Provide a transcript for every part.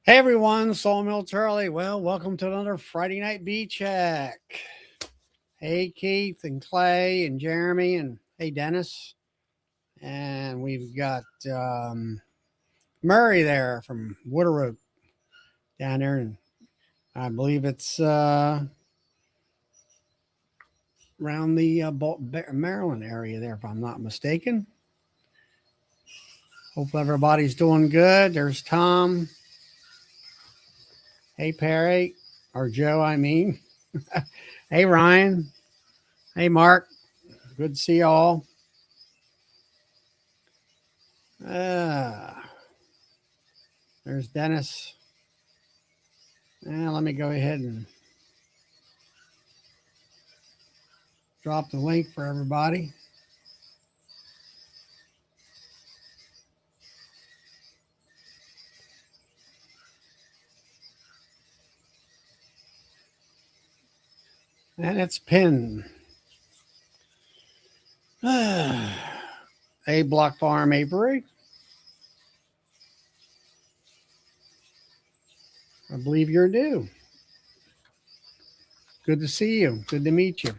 Hey everyone, Sawmill Charlie. Well, welcome to another Friday night bee check. Hey Keith and Clay and Jeremy and hey Dennis. And we've got Murray there from Waterroot down there, and I believe it's around the Maryland area there, if I'm not mistaken. Hope everybody's doing good. There's Tom. Hey Perry, or Joe, I mean. Hey Ryan. Hey Mark. Good to see you all. There's Dennis. Let me go ahead and drop the link for everybody. And it's pinned. A Block Farm Apiary. I believe you're new. Good to see you. Good to meet you.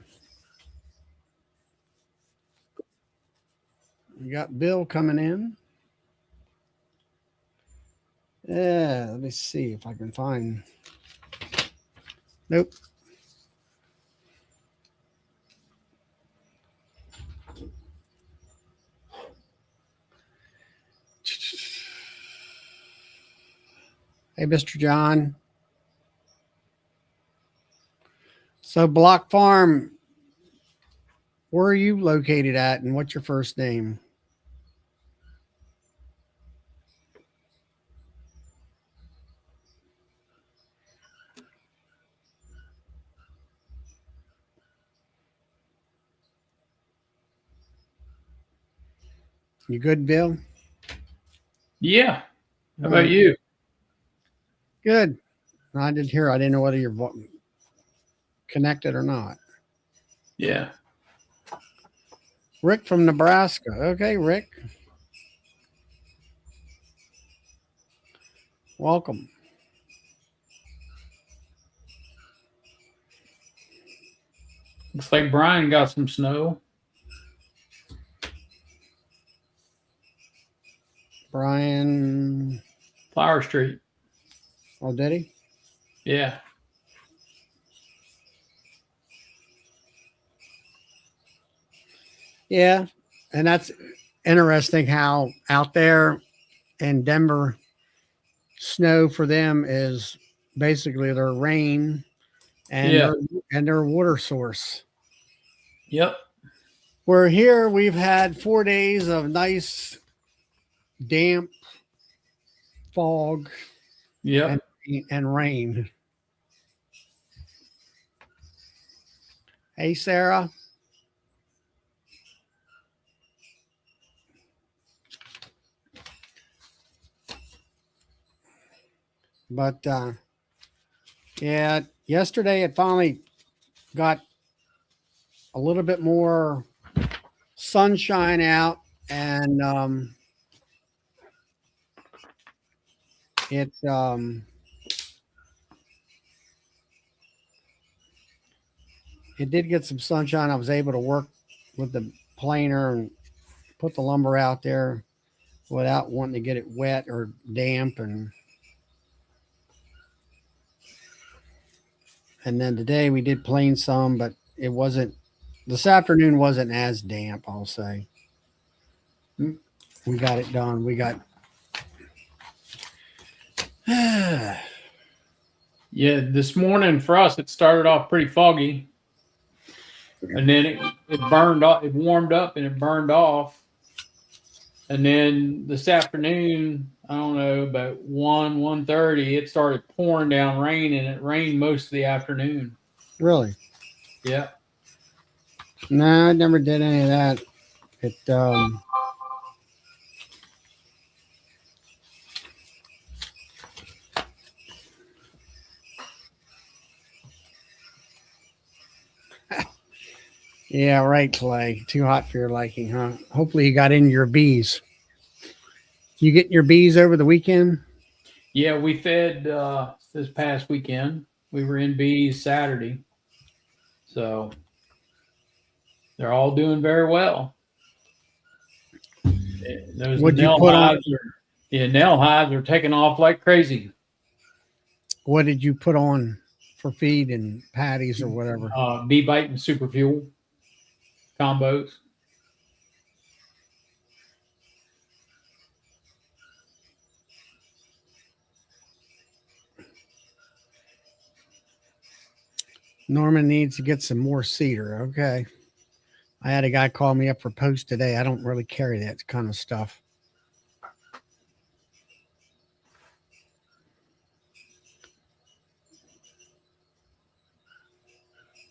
We got Bill coming in. Yeah, let me see if I can find. Nope. Hey, Mr. John. So, Block Farm, where are you located at, and what's your first name? You good, Bill? Yeah. How about you? Good. I did hear. I didn't know whether you're connected or not. Yeah. Rick from Nebraska. Okay, Rick. Welcome. Looks like Brian got some snow. Brian. Flower Street. Oh, did he? Yeah. Yeah. And that's interesting how out there in Denver, snow for them is basically their rain and Yeah. their water source. Yep. Where here we've had 4 days of nice damp fog Yep. and rain. Hey Sarah. But yeah, yesterday it finally got a little bit more sunshine out, and it it did get some sunshine. I was able to work with the planer and put the lumber out there without wanting to get it wet or damp, and then today we did plane some, but it wasn't. This afternoon wasn't as damp, I'll say. We got it done. We got. Yeah. This morning for us, it started off pretty foggy. And then it burned off. It warmed up and it burned off. And then this afternoon, I don't know, about 1:30, it started pouring down rain, and it rained most of the afternoon. Really? Yeah. No, I never did any of that. It yeah, right, Clay. Too hot for your liking, huh? Hopefully you got in your bees. You getting your bees over the weekend? Yeah, we fed this past weekend. We were in bees Saturday, so they're all doing very well. Those What'd you nail put on? hives are nail hives are taking off like crazy. What did you put on for feed and patties or whatever? Bee bite and super fuel combos. Norman needs to get some more cedar. Okay. I had a guy call me up for post today. I don't really carry that kind of stuff.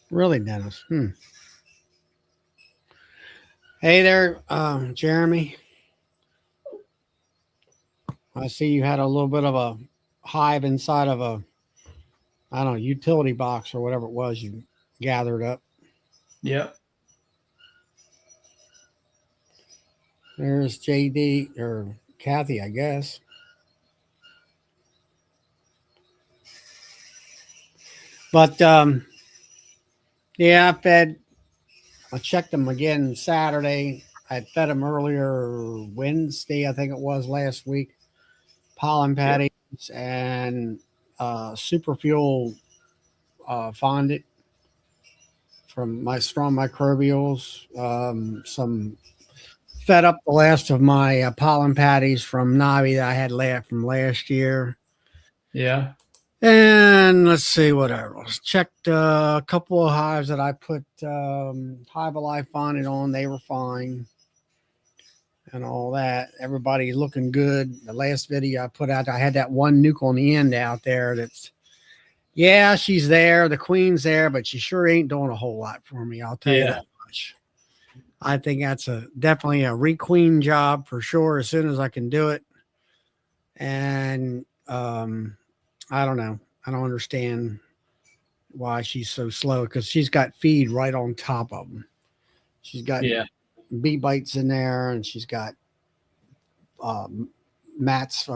Really, Dennis? Hey there, Jeremy. I see you had a little bit of a hive inside of a, I don't know, utility box or whatever it was you gathered up. Yep. There's JD or Kathy, I guess. But yeah, I checked them again Saturday. I fed them earlier Wednesday, I think it was last week. Pollen Yep. patties and super fuel fondant from my strong microbials. Some fed up the last of my pollen patties from Navi that I had left from last year. Yeah. And let's see what else. Checked a couple of hives that I put Hive Alive fondant on. They were fine and all that. Everybody's looking good. The last video I put out, I had that one nuke on the end out there that's, yeah, she's there. The queen's there, but she sure ain't doing a whole lot for me. I'll tell you that much. I think that's definitely a requeen job for sure as soon as I can do it. And I don't know. I don't understand why she's so slow because she's got feed right on top of them. She's got bee bites in there, and she's got Matt's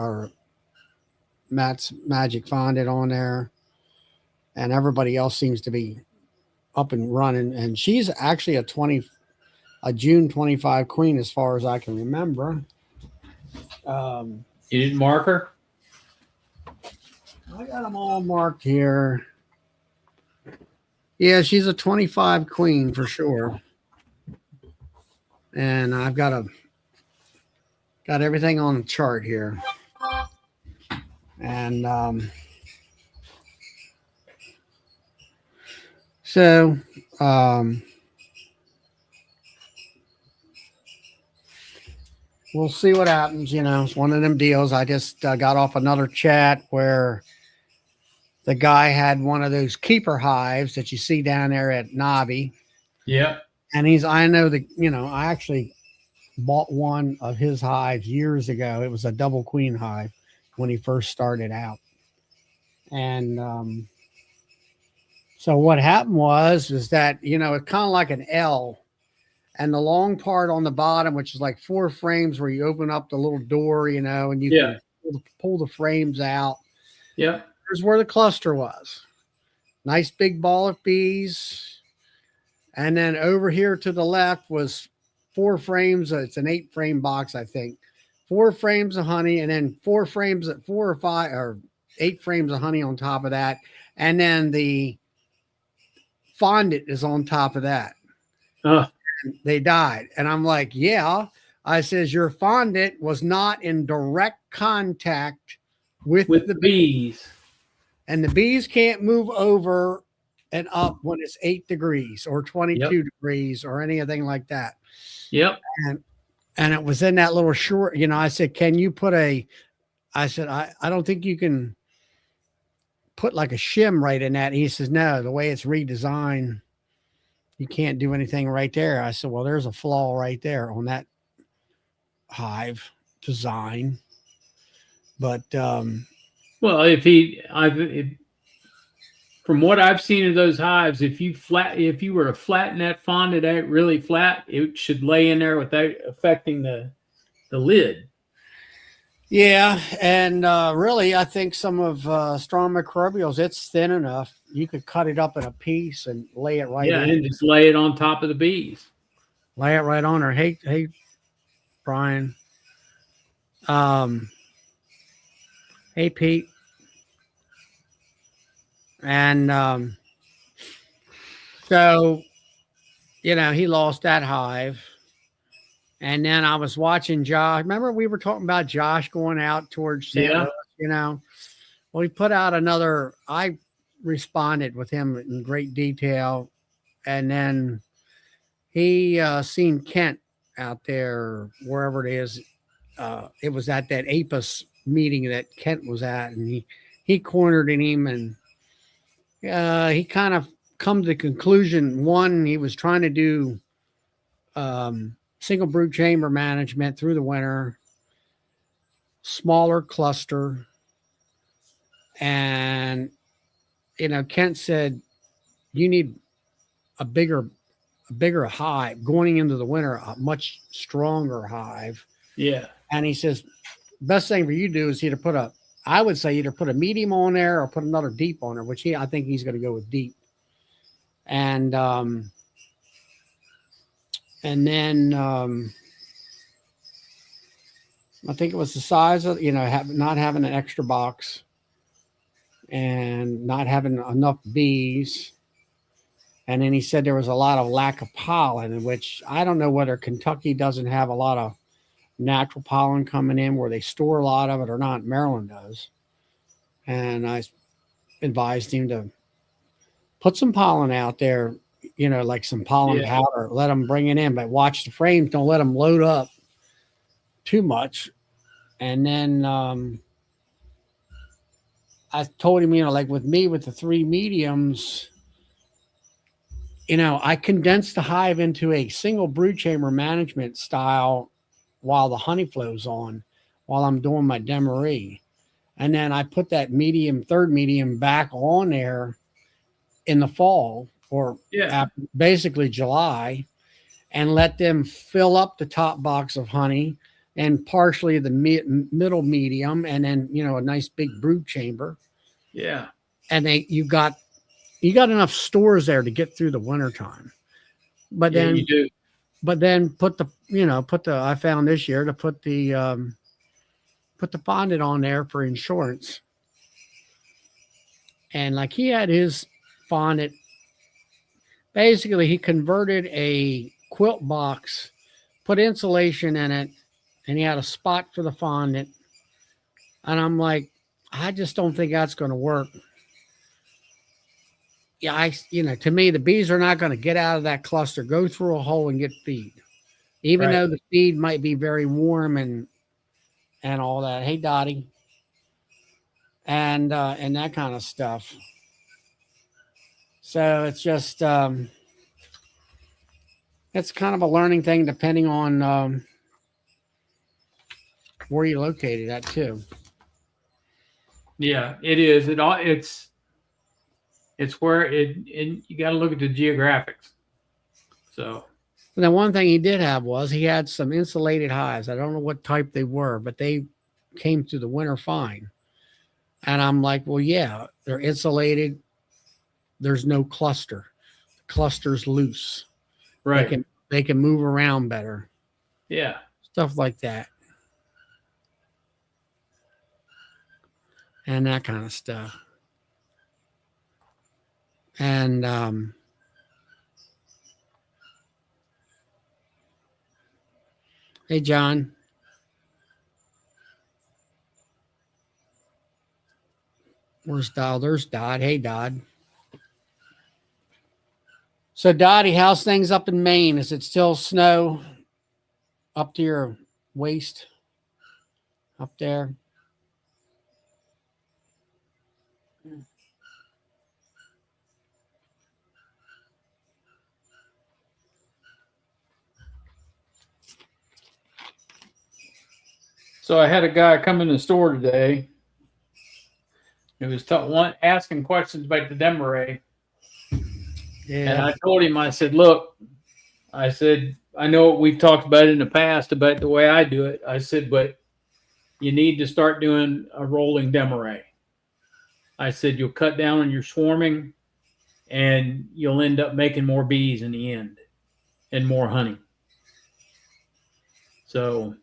magic fondant on there, and everybody else seems to be up and running. And she's actually a June 25 queen as far as I can remember. You didn't mark her? I got them all marked here. Yeah, she's a 25 queen for sure. And I've got everything on the chart here. And so we'll see what happens. You know, it's one of them deals. I just got off another chat where the guy had one of those keeper hives that you see down there at Navi. Yeah. And I actually bought one of his hives years ago. It was a double queen hive when he first started out. And so what happened is that, it's kind of like an L. And the long part on the bottom, which is like 4 frames where you open up the little door, and you can pull the frames out. Yeah. Here's where the cluster was. Nice big ball of bees. And then over here to the left was 4 frames. It's an 8-frame box, I think. 4 frames of honey, and then 4 frames at 4 or 5 or 8 frames of honey on top of that. And then the fondant is on top of that. They died. And I'm like, yeah. I says, your fondant was not in direct contact with the bees. And the bees can't move over and up when it's 8 degrees or 22 degrees or anything like that. Yep. And it was in that little short, I said, can you put I don't think you can put like a shim right in that. And he says, no, the way it's redesigned, you can't do anything right there. I said, well, there's a flaw right there on that hive design. But, well, from what I've seen of those hives, if you were to flatten that fondant out really flat, it should lay in there without affecting the lid. Yeah, and really, I think some of strong microbials, it's thin enough. You could cut it up in a piece and lay it right Yeah, in. and just lay it on top of the bees. Lay it right on her. Hey, Brian. Um, hey, Pete. And so, he lost that hive. And then I was watching Josh. Remember, we were talking about Josh going out towards St. Yeah. Louis. Well, he put out another. I responded with him in great detail, and then he seen Kent out there wherever it is. It was at that APIS meeting that Kent was at, and he cornered in him, and he kind of come to the conclusion. One, he was trying to do single brood chamber management through the winter, smaller cluster, and Kent said you need a bigger hive going into the winter, a much stronger hive. Yeah. And he says, best thing for you to do is I would say either put a medium on there or put another deep on there, which I think he's going to go with deep. And then I think it was the size of, not having an extra box and not having enough bees. And then he said there was a lot of lack of pollen, which I don't know whether Kentucky doesn't have a lot of natural pollen coming in where they store a lot of it or not. Maryland does. And I advised him to put some pollen out there, like some pollen powder, let them bring it in, but watch the frames. Don't let them load up too much. And then I told him, like with me, with the 3 mediums, I condensed the hive into a single brood chamber management style while the honey flows on, while I'm doing my Demaree. And then I put that third medium back on there in the fall or basically July, and let them fill up the top box of honey and partially the middle medium, and then, a nice big brood chamber. Yeah. And you got enough stores there to get through the wintertime. But then you do. But then I found this year to put the fondant on there for insurance. And like he had his fondant, basically he converted a quilt box, put insulation in it, and he had a spot for the fondant. And I'm like, I just don't think that's going to work. Yeah, to me, the bees are not going to get out of that cluster, go through a hole and get feed. Even though the feed might be very warm and all that. Hey, Dottie. And that kind of stuff. So it's just it's kind of a learning thing depending on where you're located at too. Yeah, it is. It's where you got to look at the geographics. So. And then one thing he did have was he had some insulated hives. I don't know what type they were, but they came through the winter fine. And I'm like, well, yeah, they're insulated. There's no cluster. The cluster's loose. Right. They can move around better. Yeah. Stuff like that. And that kind of stuff. And hey, John. Where's Dodd? There's Dodd. Hey, Dodd. So, Dottie, how's things up in Maine? Is it still snow up to your waist up there? So I had a guy come in the store today. He was asking questions about the Demaree. Yeah. And I told him, I said, look, I know we've talked about it in the past about the way I do it. I said, but you need to start doing a rolling Demaree. I said, you'll cut down on your swarming and you'll end up making more bees in the end and more honey. So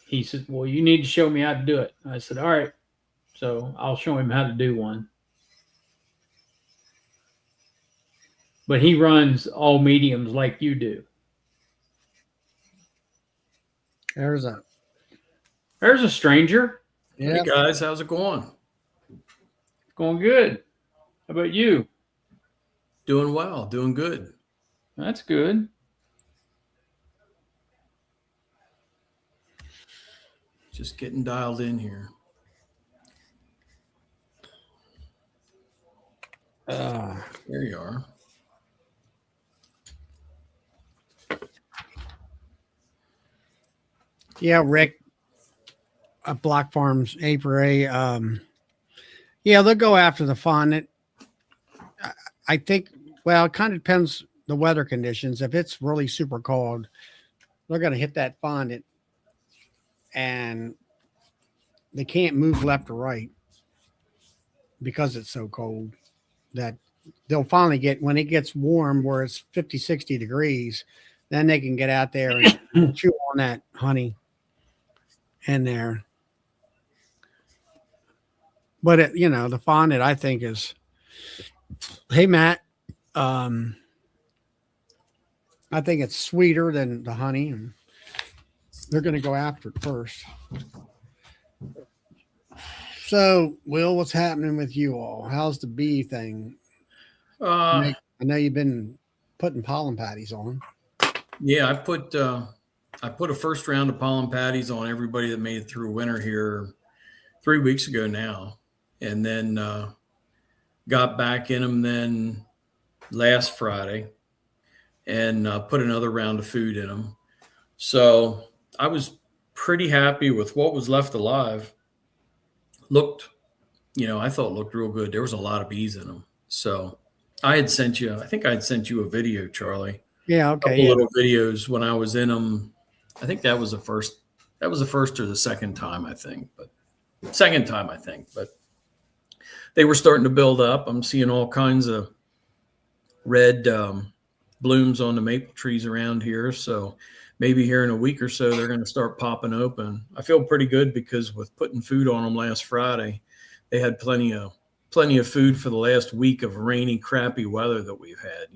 he said, well, you need to show me how to do it. I said, all right. So I'll show him how to do one. But he runs all mediums like you do. There's a stranger. Yeah. Hey guys, how's it going? Going good. How about you? Doing well, doing good. That's good. Just getting dialed in here. There you are. Yeah, Rick, Block Farms, Apiary. Yeah, they'll go after the fondant. I think, well, it kind of depends the weather conditions. If it's really super cold, they're going to hit that fondant and they can't move left or right because it's so cold that they'll finally get, when it gets warm where it's 50, 60 degrees, then they can get out there and chew on that honey in there. But it, you know, the fondant I think is, hey Matt, I think it's sweeter than the honey, and they're going to go after it first. So, Will, what's happening with you all? How's the bee thing? I know you've been putting pollen patties on. Yeah, I put a first round of pollen patties on everybody that made it through winter here 3 weeks ago now, and then got back in them then last Friday and put another round of food in them. So I was pretty happy with what was left alive. Looked, I thought looked real good. There was a lot of bees in them. So I think I had sent you a video, Charlie. Yeah, okay. A couple little videos when I was in them. I think that was the first or the second time, I think. But they were starting to build up. I'm seeing all kinds of red blooms on the maple trees around here. So maybe here in a week or so, they're going to start popping open. I feel pretty good because with putting food on them last Friday, they had plenty of food for the last week of rainy, crappy weather that we've had,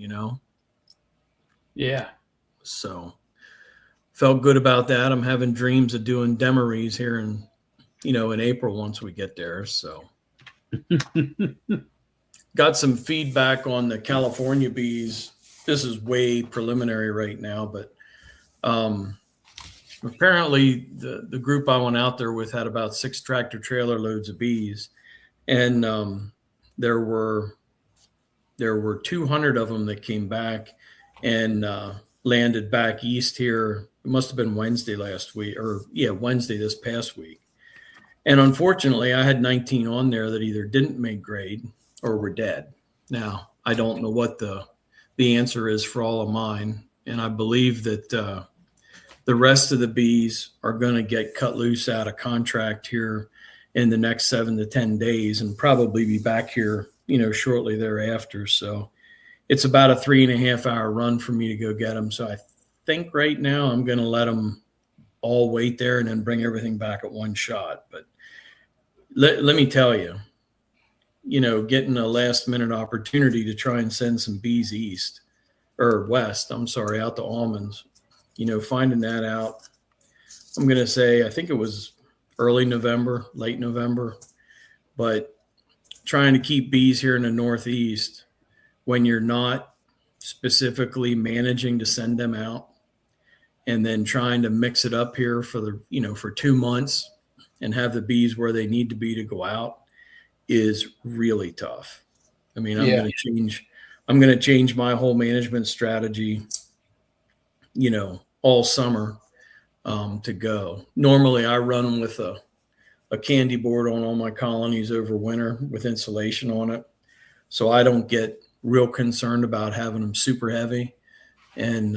Yeah. So felt good about that. I'm having dreams of doing Demarees here in April once we get there. So got some feedback on the California bees. This is way preliminary right now, but apparently the group I went out there with had about 6 tractor trailer loads of bees, and there were 200 of them that came back and landed back east here. It must have been Wednesday this past week. And unfortunately, I had 19 on there that either didn't make grade or were dead. Now, I don't know what the answer is for all of mine. And I believe that the rest of the bees are going to get cut loose out of contract here in the next 7 to 10 days and probably be back here, shortly thereafter. So it's about a 3.5 hour run for me to go get them. So I think right now I'm going to let them all wait there and then bring everything back at one shot. But let me tell you, getting a last minute opportunity to try and send some bees out to almonds, finding that out, I'm going to say, I think it was late November, but trying to keep bees here in the Northeast when you're not specifically managing to send them out and then trying to mix it up here for 2 months and have the bees where they need to be to go out is really tough. I mean, I'm going to change my whole management strategy, all summer to go. Normally I run with a candy board on all my colonies over winter with insulation on it. So I don't get real concerned about having them super heavy and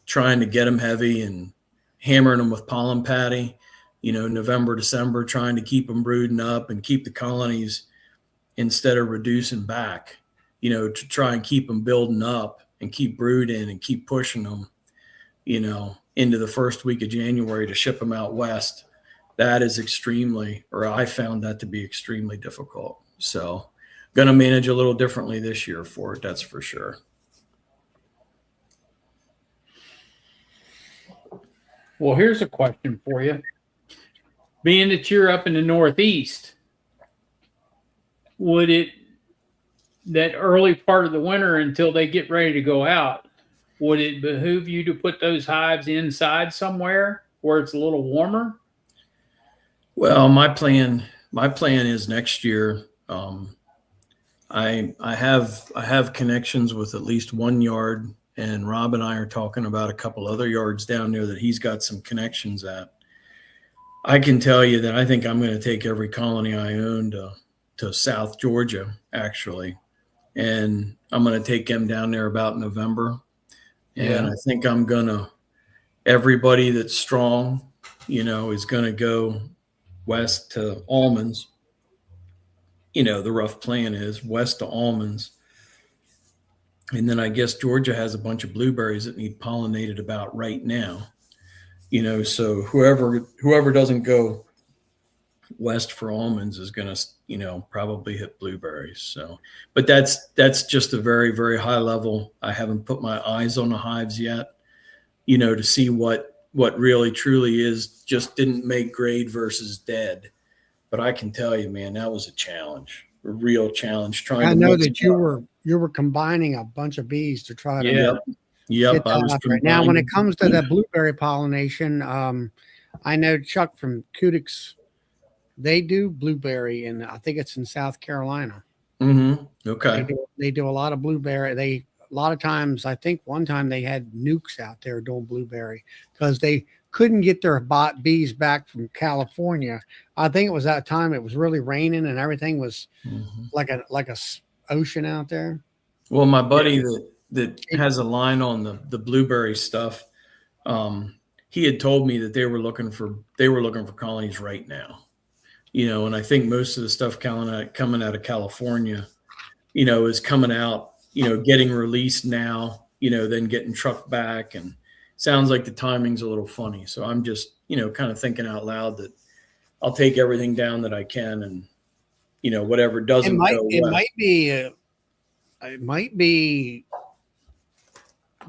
trying to get them heavy and hammering them with pollen patty November, December, trying to keep them brooding up and keep the colonies instead of reducing back, to try and keep them building up and keep brooding and keep pushing them, into the first week of January to ship them out west. That is I found that to be extremely difficult. So going to manage a little differently this year for it. That's for sure. Well, here's a question for you. Being that you're up in the Northeast, that early part of the winter until they get ready to go out, would it behoove you to put those hives inside somewhere where it's a little warmer? Well, my plan is next year. I have connections with at least one yard, and Rob and I are talking about a couple other yards down there that he's got some connections at. I can tell you that I think I'm going to take every colony I own to South Georgia, actually, and I'm going to take them down there about November. And I think everybody that's strong, is going to go west to almonds. The rough plan is west to almonds. And then I guess Georgia has a bunch of blueberries that need pollinated about right now. So whoever doesn't go west for almonds is going to, probably hit blueberries. So, but that's just a very, very high level. I haven't put my eyes on the hives yet, to see what really truly is just didn't make grade versus dead. But I can tell you, man, that was a real challenge. I know that you were combining a bunch of bees to try to Yep. Now, when it comes to the blueberry pollination, I know Chuck from Kudix, they do blueberry, and I think it's in South Carolina. Mm-hmm. Okay. They do a lot of blueberry. A lot of times, I think one time they had nukes out there doing blueberry because they couldn't get their bees back from California. I think it was that time it was really raining and everything was like a ocean out there. Well, my buddy that has a line on the blueberry stuff, he had told me that they were looking for colonies right now, and I think most of the stuff coming out of California, is coming out, getting released now, then getting trucked back, and sounds like the timing's a little funny. So I'm just, kind of thinking out loud that I'll take everything down that I can, and whatever doesn't go well. It might be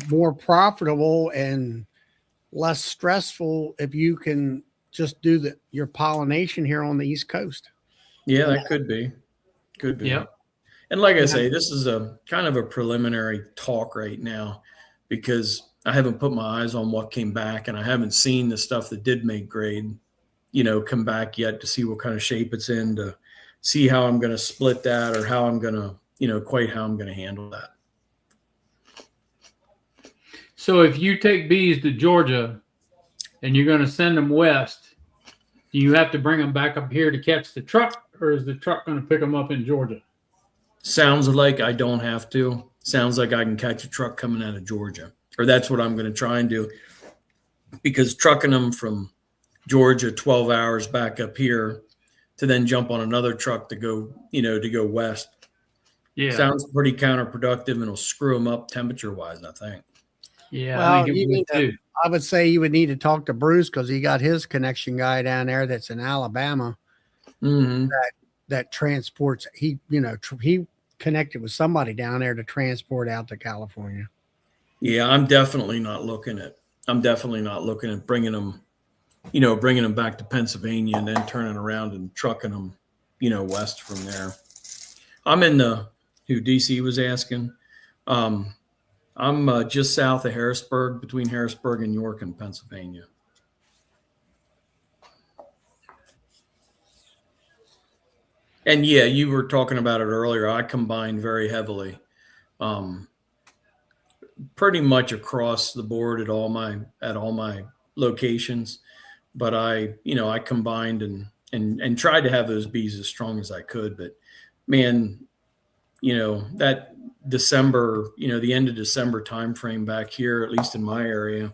more profitable and less stressful if you can just do your pollination here on the East Coast. Yeah, that could be. Yeah. And like I say, this is a kind of a preliminary talk right now because I haven't put my eyes on what came back, and I haven't seen the stuff that did make grade, come back yet to see what kind of shape it's in, to see how I'm going to split that or how I'm going to, how I'm going to handle that. So if you take bees to Georgia and you're going to send them west, do you have to bring them back up here to catch the truck, or is the truck going to pick them up in Georgia? Sounds like I don't have to. Sounds like I can catch a truck coming out of Georgia, or that's what I'm going to try and do, because trucking them from Georgia 12 hours back up here to then jump on another truck to go west. Yeah. Sounds pretty counterproductive, and it'll screw them up temperature wise, I think. Yeah. Well, I would say you would need to talk to Bruce, because he got his connection guy down there that's in Alabama that transports. He connected with somebody down there to transport out to California. Yeah, I'm definitely not looking at bringing them back to Pennsylvania and then turning around and trucking them, west from there. I'm in who DC was asking. I'm just south of Harrisburg, between Harrisburg and York in Pennsylvania. And yeah, you were talking about it earlier. I combine very heavily, pretty much across the board at all my locations. But I combined and tried to have those bees as strong as I could. But man, that December, the end of December timeframe back here, at least in my area,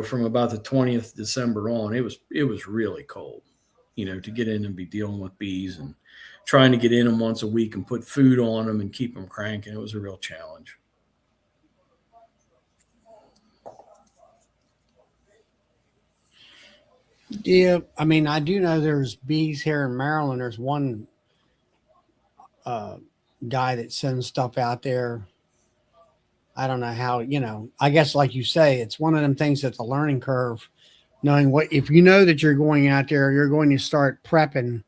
from about the 20th December on, it was really cold, to get in and be dealing with bees and trying to get in them once a week and put food on them and keep them cranking. It was a real challenge. Yeah, I mean, I do know there's bees here in Maryland. There's one guy that sends stuff out there. I don't know how, I guess like you say, it's one of them things that's a learning curve, knowing if you know that you're going out there, you're going to start prepping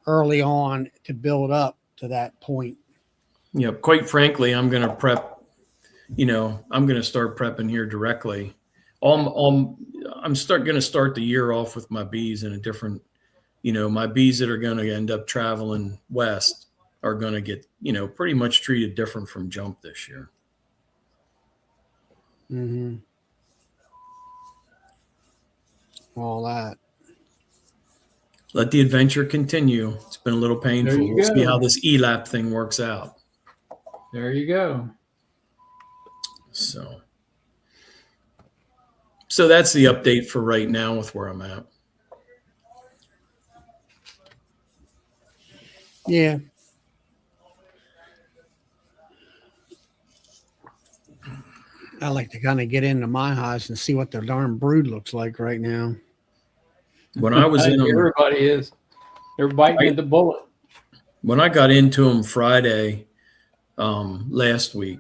early on to build up to that point. Yeah, quite frankly, I'm going to prep, I'm going to start prepping here directly. I'm going to start the year off with my bees in a different, my bees that are going to end up traveling west are going to get, pretty much treated different from jump this year. Mm-hmm. All that. Let the adventure continue. It's been a little painful. We'll see how this ELAP thing works out. There you go. So that's the update for right now with where I'm at. Yeah. I like to kind of get into my hives and see what their darn brood looks like right now. When I was in them, everybody is. They're biting at the bullet. When I got into them Friday last week,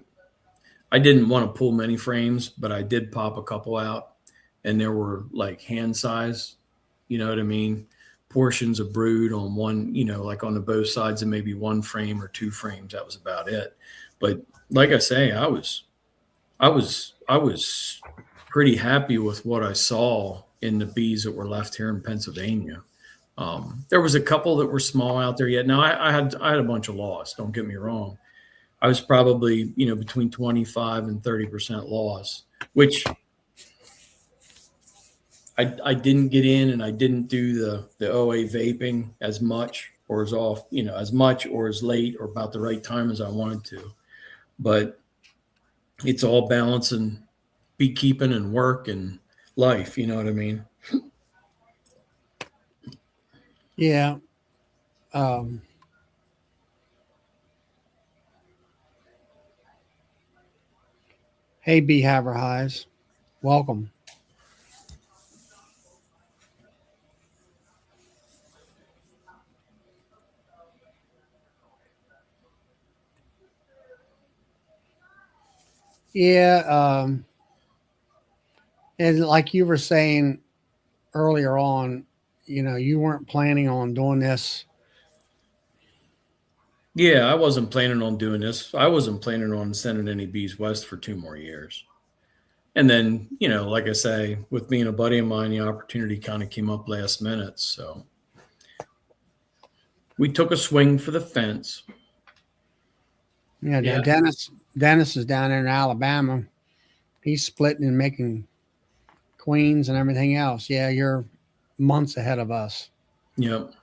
I didn't want to pull many frames, but I did pop a couple out, and there were like hand size, you know what I mean, portions of brood on one, like on the both sides of maybe one frame or two frames. That was about it. But like I say, I was pretty happy with what I saw in the bees that were left here in Pennsylvania. There was a couple that were small out there yet. Now I had a bunch of loss. Don't get me wrong. I was probably, between 25 and 30% loss, which I didn't get in, and I didn't do the OA vaping as much or as off, as much or as late or about the right time as I wanted to. But it's all balancing beekeeping and work and life. You know what I mean? Yeah. Hey, Beehaver Hives. Welcome. Yeah. And like you were saying earlier on, you weren't planning on doing this. Yeah, I wasn't planning on doing this. I wasn't planning on sending any bees west for 2 more years. And then, like I say, with being a buddy of mine, the opportunity kind of came up last minute. So we took a swing for the fence. Yeah. Dennis is down there in Alabama. He's splitting and making queens and everything else. Yeah, you're months ahead of us. Yep.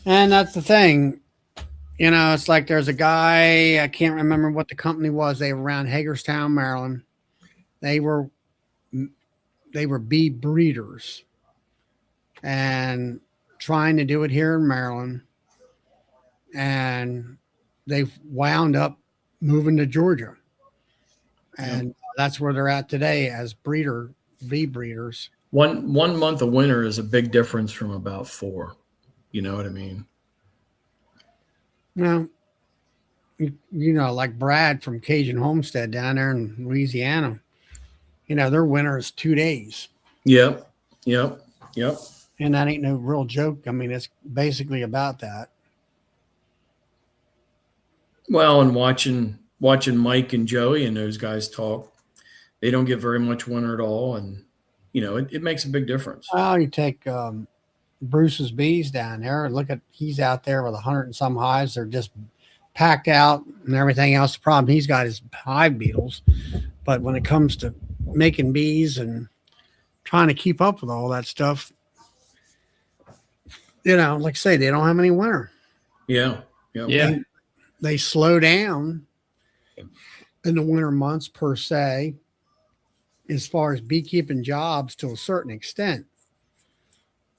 And that's the thing. It's like there's a guy, I can't remember what the company was. They were around Hagerstown, Maryland. They were bee breeders and trying to do it here in Maryland. And they wound up moving to Georgia. And that's where they're at today as bee breeders. One month of winter is a big difference from about 4. You know what I mean? Well, like Brad from Cajun Homestead down there in Louisiana, their winter is 2 days. Yep. And that ain't no real joke. I mean, it's basically about that. Well, and watching Mike and Joey and those guys talk, they don't get very much winter at all. And, it makes a big difference. Well, you take Bruce's bees down there. He's out there with 100 and some hives. They're just packed out and everything else. The problem he's got is hive beetles. But when it comes to making bees and trying to keep up with all that stuff, like I say, they don't have any winter. Yeah. And they slow down in the winter months per se. as far as beekeeping jobs to a certain extent,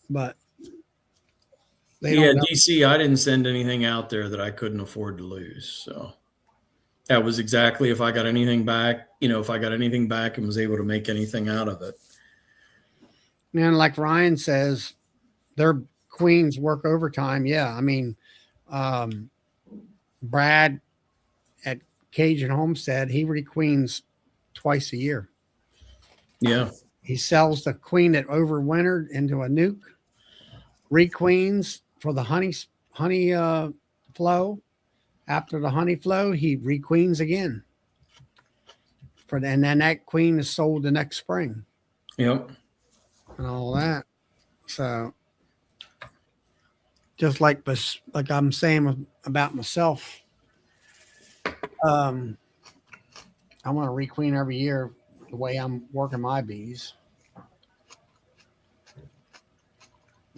but they Yeah, don't know. DC, I didn't send anything out there that I couldn't afford to lose. So that was exactly if I got anything back, if I got anything back and was able to make anything out of it. And like Ryan says, their queens work overtime. Yeah. I mean, um, Brad at Cajun Homestead, he requeens twice a year. Yeah. He sells the queen that overwintered into a nuke, requeens for the honey flow. After the honey flow, he requeens again. And then that queen is sold the next spring. Yep. And all that. So just like I'm saying about myself, I want to requeen every year the way I'm working my bees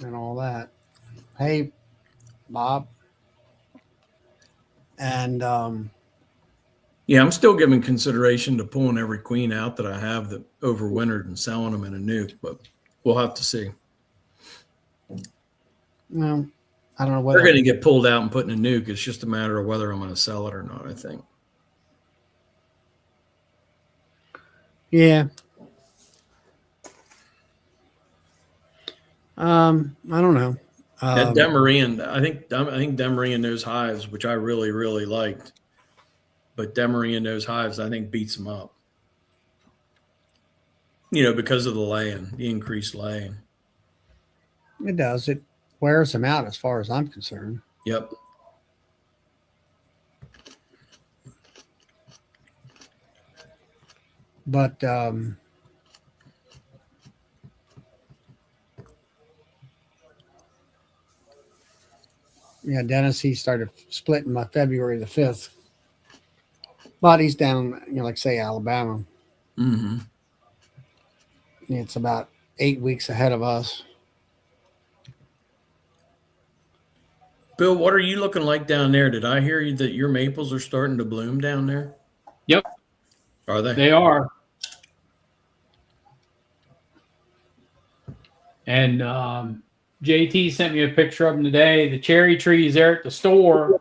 and all that. Hey, Bob. And yeah, I'm still giving consideration to pulling every queen out that I have that overwintered and selling them in a nuke, but we'll have to see. well, I don't know They're whether going to get pulled out and put in a nuke. It's just a matter of whether I'm going to sell it or not, I think. Yeah. I don't know. That Demaree, and I think Demaree in those hives, which I really, really liked, but Demaree in those hives, I think beats them up. Because of the laying, the increased laying. It does. It wears them out as far as I'm concerned. Yep. But yeah, Dennis, he started splitting by February the 5th. But he's down, like say Alabama. Mm-hmm. It's about 8 weeks ahead of us. Bill, what are you looking like down there? Did I hear you that your maples are starting to bloom down there? Yep. Are they? They are. And JT sent me a picture of them today. The cherry trees there at the store,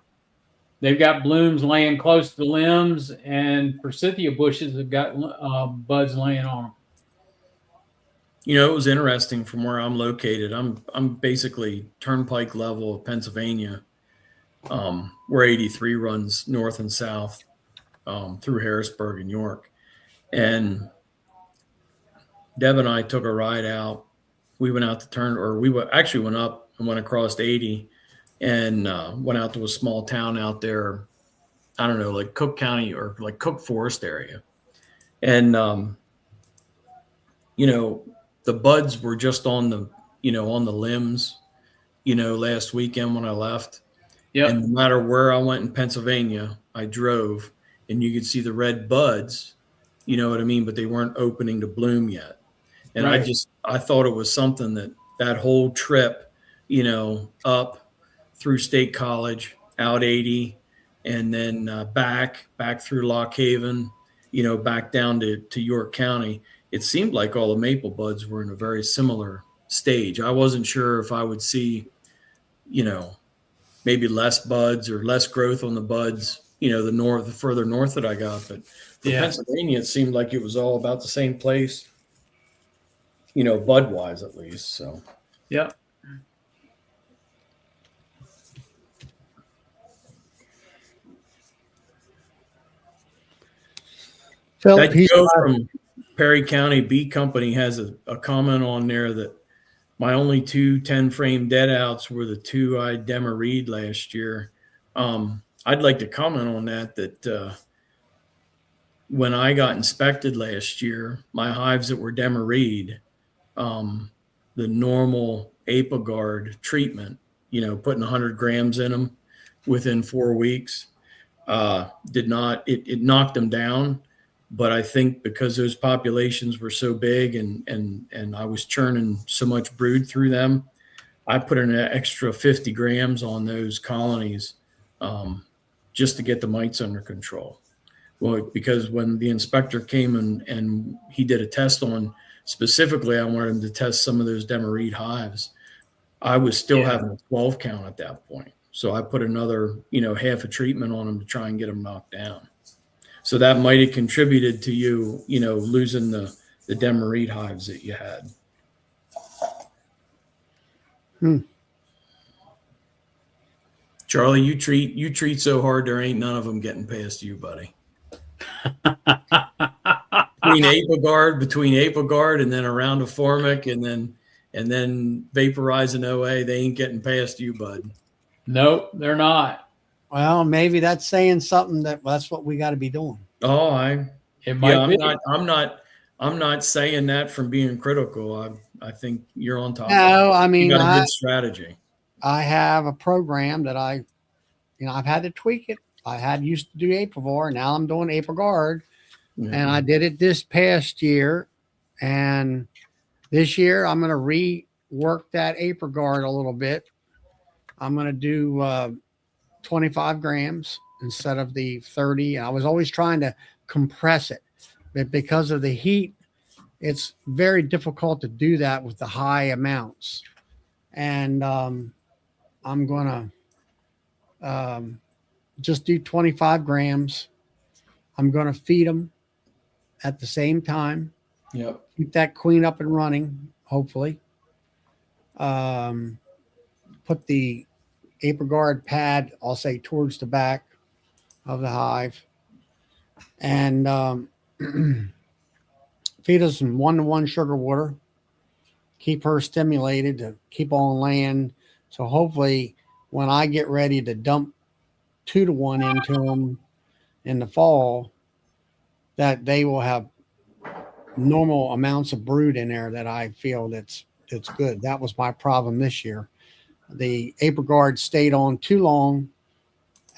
they've got blooms laying close to the limbs, and forsythia bushes have got buds laying on them. It was interesting from where I'm located. I'm basically turnpike level of Pennsylvania, where 83 runs north and south through Harrisburg and York. And Deb and I took a ride out. We went out actually went up and went across 80 and went out to a small town out there. I don't know, like Cook County or like Cook Forest area. And, the buds were just on the limbs, last weekend when I left. Yep. And no matter where I went in Pennsylvania, I drove and you could see the red buds, you know what I mean? But they weren't opening to bloom yet. And Right. I thought it was something that whole trip, up through State College, out 80, and then back through Lock Haven, back down to York County. It seemed like all the maple buds were in a very similar stage. I wasn't sure if I would see, maybe less buds or less growth on the buds, the further north that I got. But for Pennsylvania, it seemed like it was all about the same place, bud wise at least. So, yeah. Phil, that Joe from Perry County Bee Company has a comment on there that my only 2 10-frame deadouts were the 2 I Demaree last year. I'd like to comment on that when I got inspected last year, my hives that were Demaree, the normal Apogard treatment, putting 100 grams in them within 4 weeks, it knocked them down. But I think because those populations were so big and I was churning so much brood through them, I put an extra 50 grams on those colonies just to get the mites under control. Well, because when the inspector came and he did a test on, specifically, I wanted him to test some of those Demaree hives. I was still having a 12 count at that point. So I put another, half a treatment on them to try and get them knocked down. So that might have contributed to you, losing the Demaree hives that you had. Charlie, you treat so hard, there ain't none of them getting past you, buddy. between Apogard and then around a Formic and then vaporizing OA, they ain't getting past you, bud. Nope, they're not. Well, maybe that's saying something that's what we got to be doing. Oh, It might be. I'm not saying that from being critical. I think you're on top. No, I mean, you got a good strategy. I have a program that I've had to tweak it. I used to do Apivor. Now I'm doing Apogard. Yeah. And I did it this past year. And this year I'm going to rework that Apogard a little bit. I'm going to do 25 grams instead of the 30. I was always trying to compress it. But because of the heat, it's very difficult to do that with the high amounts. And I'm going to just do 25 grams. I'm going to feed them at the same time. Yep. Keep that queen up and running, hopefully. Put the Apogard pad, I'll say, towards the back of the hive. And feed us some 1-to-1 sugar water. Keep her stimulated to keep on land. So hopefully when I get ready to dump 2-to-1 into them in the fall, that they will have normal amounts of brood in there that I feel that's good. That was my problem this year. The Apogard stayed on too long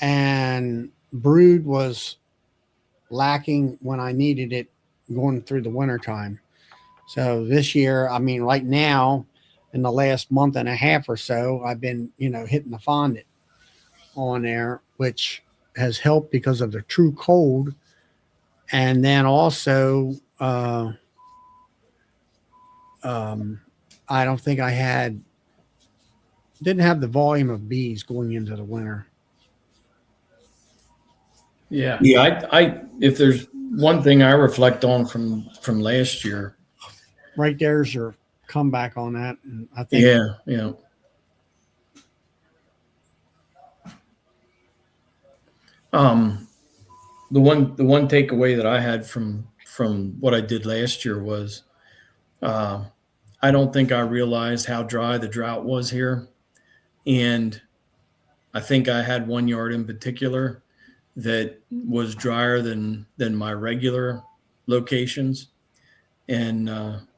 and brood was lacking when I needed it going through the winter time. So this year, I mean, right now, in the last month and a half or so, I've been, hitting the fondant on there, which has helped because of the true cold. And then also, I don't think didn't have the volume of bees going into the winter. Yeah. I if there's one thing I reflect on from last year. Right there's your comeback on that. And I think. Yeah. The one takeaway that I had from what I did last year was, I don't think I realized how dry the drought was here. And I think I had 1 yard in particular that was drier than my regular locations. And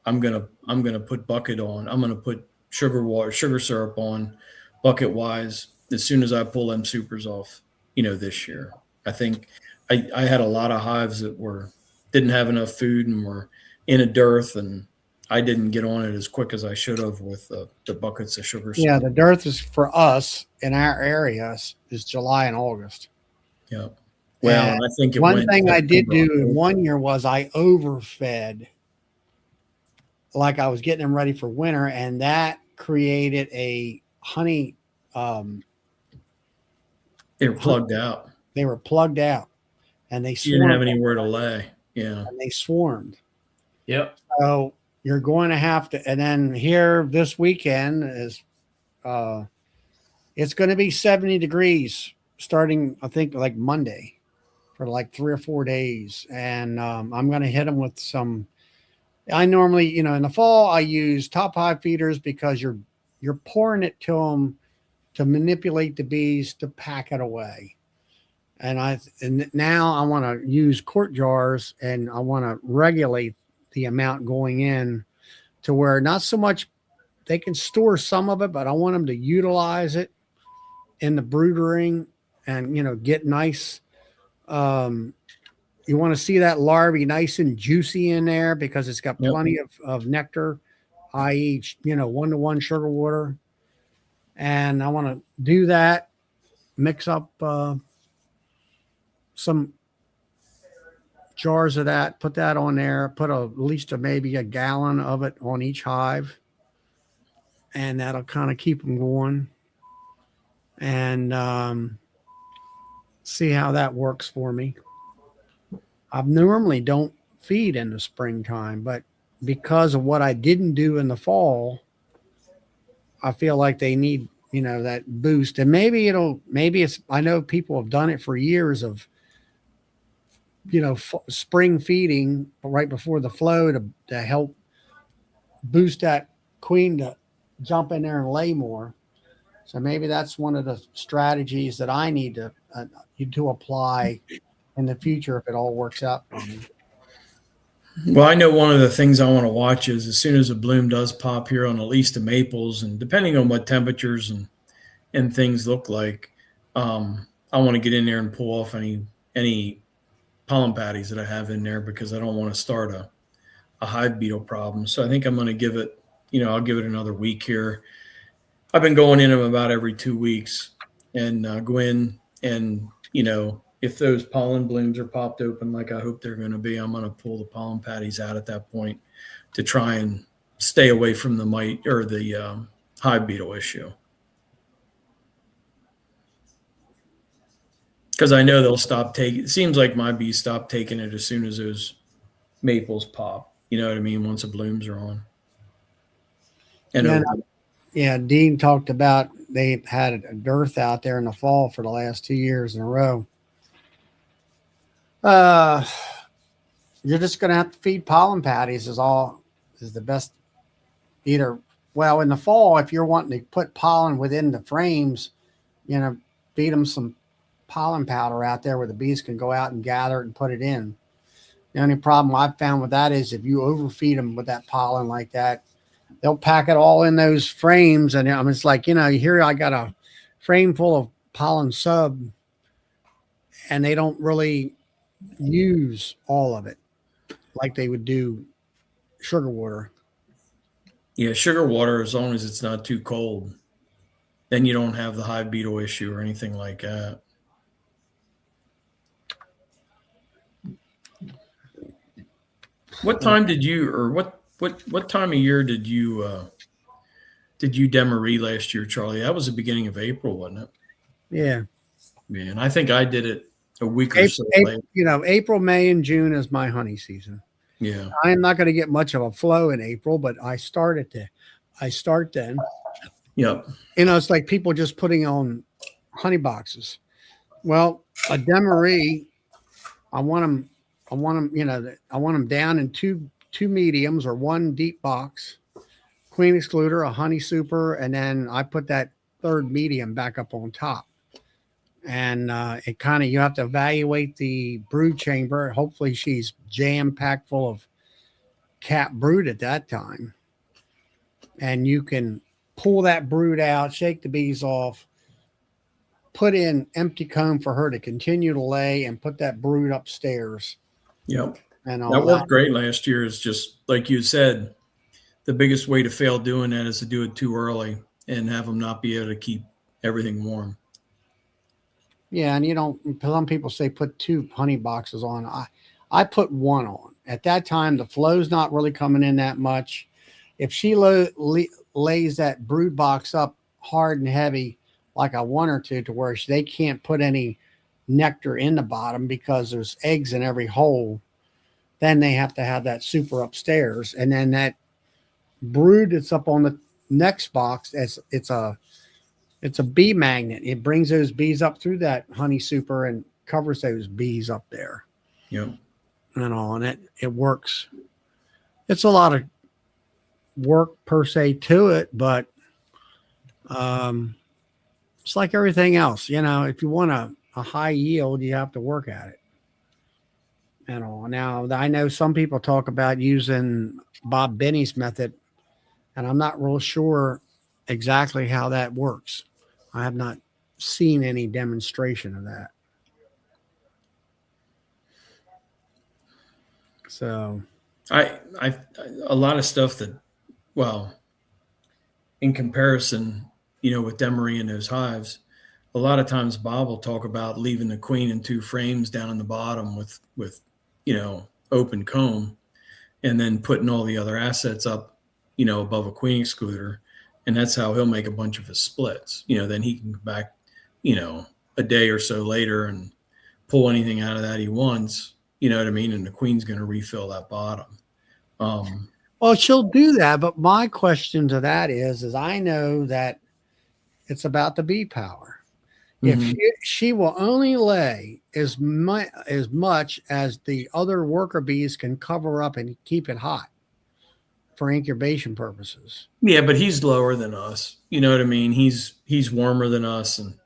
I'm gonna put bucket on. I'm gonna put sugar syrup on bucket wise as soon as I pull them supers off, this year. I think I had a lot of hives that didn't have enough food and were in a dearth, and I didn't get on it as quick as I should have with the buckets of sugar syrup. Yeah, the dearth is for us in our area is July and August. Yeah. Well, I think one thing I did do in 1 year was I overfed, like I was getting them ready for winter, and that created a honey. They were plugged out. They were plugged out, and they You didn't have anywhere to lay. Yeah, and they swarmed. Yep. So you're going to have to, and then here this weekend is, it's going to be 70 degrees starting, I think, like Monday for like 3 or 4 days. And I'm going to hit them with some, I normally, in the fall, I use top hive feeders because you're pouring it to them to manipulate the bees to pack it away. And now I want to use quart jars, and I want to regulate the amount going in to where not so much they can store some of it, but I want them to utilize it in the brood ring and, get nice. You want to see that larvae nice and juicy in there because it's got plenty of nectar, i.e., 1-to-1 sugar water. And I want to do that, mix up some jars of that, put that on there, put at least maybe a gallon of it on each hive, and that'll kind of keep them going. And see how that works for me. I normally don't feed in the springtime, but because of what I didn't do in the fall, I feel like they need, that boost. And maybe it's, I know people have done it for years of, spring feeding right before the flow to help boost that queen to jump in there and lay more. So maybe that's one of the strategies that I need to apply in the future if it all works out for me. Well, I know one of the things I want to watch is as soon as a bloom does pop here on at least the maples, and depending on what temperatures and things look like, I want to get in there and pull off any pollen patties that I have in there, because I don't want to start a hive beetle problem. So I think I'm going to give it, I'll give it another week here. I've been going in them about every 2 weeks and go in and, if those pollen blooms are popped open like I hope they're going to be, I'm going to pull the pollen patties out at that point to try and stay away from the mite or the hive beetle issue. Because I know they'll stop taking, it seems like my bees stop taking it as soon as those maples pop. You know what I mean? Once the blooms are on. And yeah, Dean talked about they had a dearth out there in the fall for the last 2 years in a row. You're just going to have to feed pollen patties is the best. Either, well, in the fall, if you're wanting to put pollen within the frames, feed them some pollen powder out there where the bees can go out and gather it and put it in. The only problem I've found with that is if you overfeed them with that pollen like that, they'll pack it all in those frames. And it's like, here I got a frame full of pollen sub, and they don't really use all of it like they would do sugar water. Yeah, sugar water, as long as it's not too cold, then you don't have the hive beetle issue or anything like that. What time did you, or what time of year did you Demaree last year, Charlie? That was the beginning of April, wasn't it? Yeah. Man, I think I did it a week or so later. April, May, and June is my honey season. Yeah. I am not going to get much of a flow in April, but I start then. Yep. It's like people just putting on honey boxes. Well, a Demaree, I want them down in two mediums or one deep box, queen excluder, a honey super, and then I put that third medium back up on top. And it kind of, you have to evaluate the brood chamber. Hopefully she's jam packed full of cap brood at that time. And you can pull that brood out, shake the bees off, put in empty comb for her to continue to lay, and put that brood upstairs. Yep. And that worked great last year. Is just like you said, the biggest way to fail doing that is to do it too early and have them not be able to keep everything warm. Yeah, and some people say put 2 honey boxes on. I put 1 on. At that time, the flow's not really coming in that much. If she lays that brood box up hard and heavy, like I want her to where they can't put any nectar in the bottom because there's eggs in every hole, then they have to have that super upstairs. And then that brood that's up on the next box, it's a bee magnet. It brings those bees up through that honey super and covers those bees up there. Yep. And it works. It's a lot of work per se to it, but it's like everything else. If you want a high yield, you have to work at it. Now I know some people talk about using Bob Benny's method, and I'm not real sure exactly how that works. I have not seen any demonstration of that. So I a lot of stuff that, well, in comparison, with Demaree and those hives, a lot of times Bob will talk about leaving the queen in 2 frames down in the bottom with open comb, and then putting all the other assets up, above a queen excluder. And that's how he'll make a bunch of his splits. Then he can come back, a day or so later and pull anything out of that he wants, you know what I mean? And the queen's going to refill that bottom. Well, she'll do that. But my question to that is I know that it's about the bee power. If she will only lay as much as the other worker bees can cover up and keep it hot for incubation purposes. Yeah, but he's lower than us. You know what I mean? He's warmer than us, and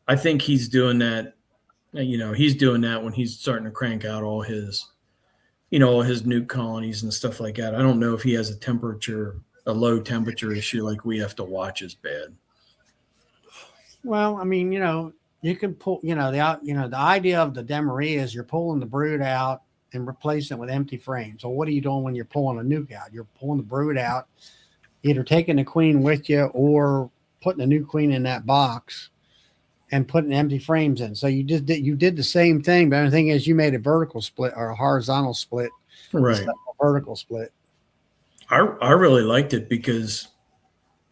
I think he's doing that. He's doing that when he's starting to crank out all his, all his nuke colonies and stuff like that. I don't know if he has a low temperature issue like we have to watch as bad. Well, I mean, you can pull, the idea of the Demaree is you're pulling the brood out and replacing it with empty frames. So what are you doing when you're pulling a nuke out? You're pulling the brood out, either taking the queen with you or putting a new queen in that box and putting empty frames in. So you did the same thing, but the thing is you made a vertical split or a horizontal split, right? Instead of a vertical split. I really liked it because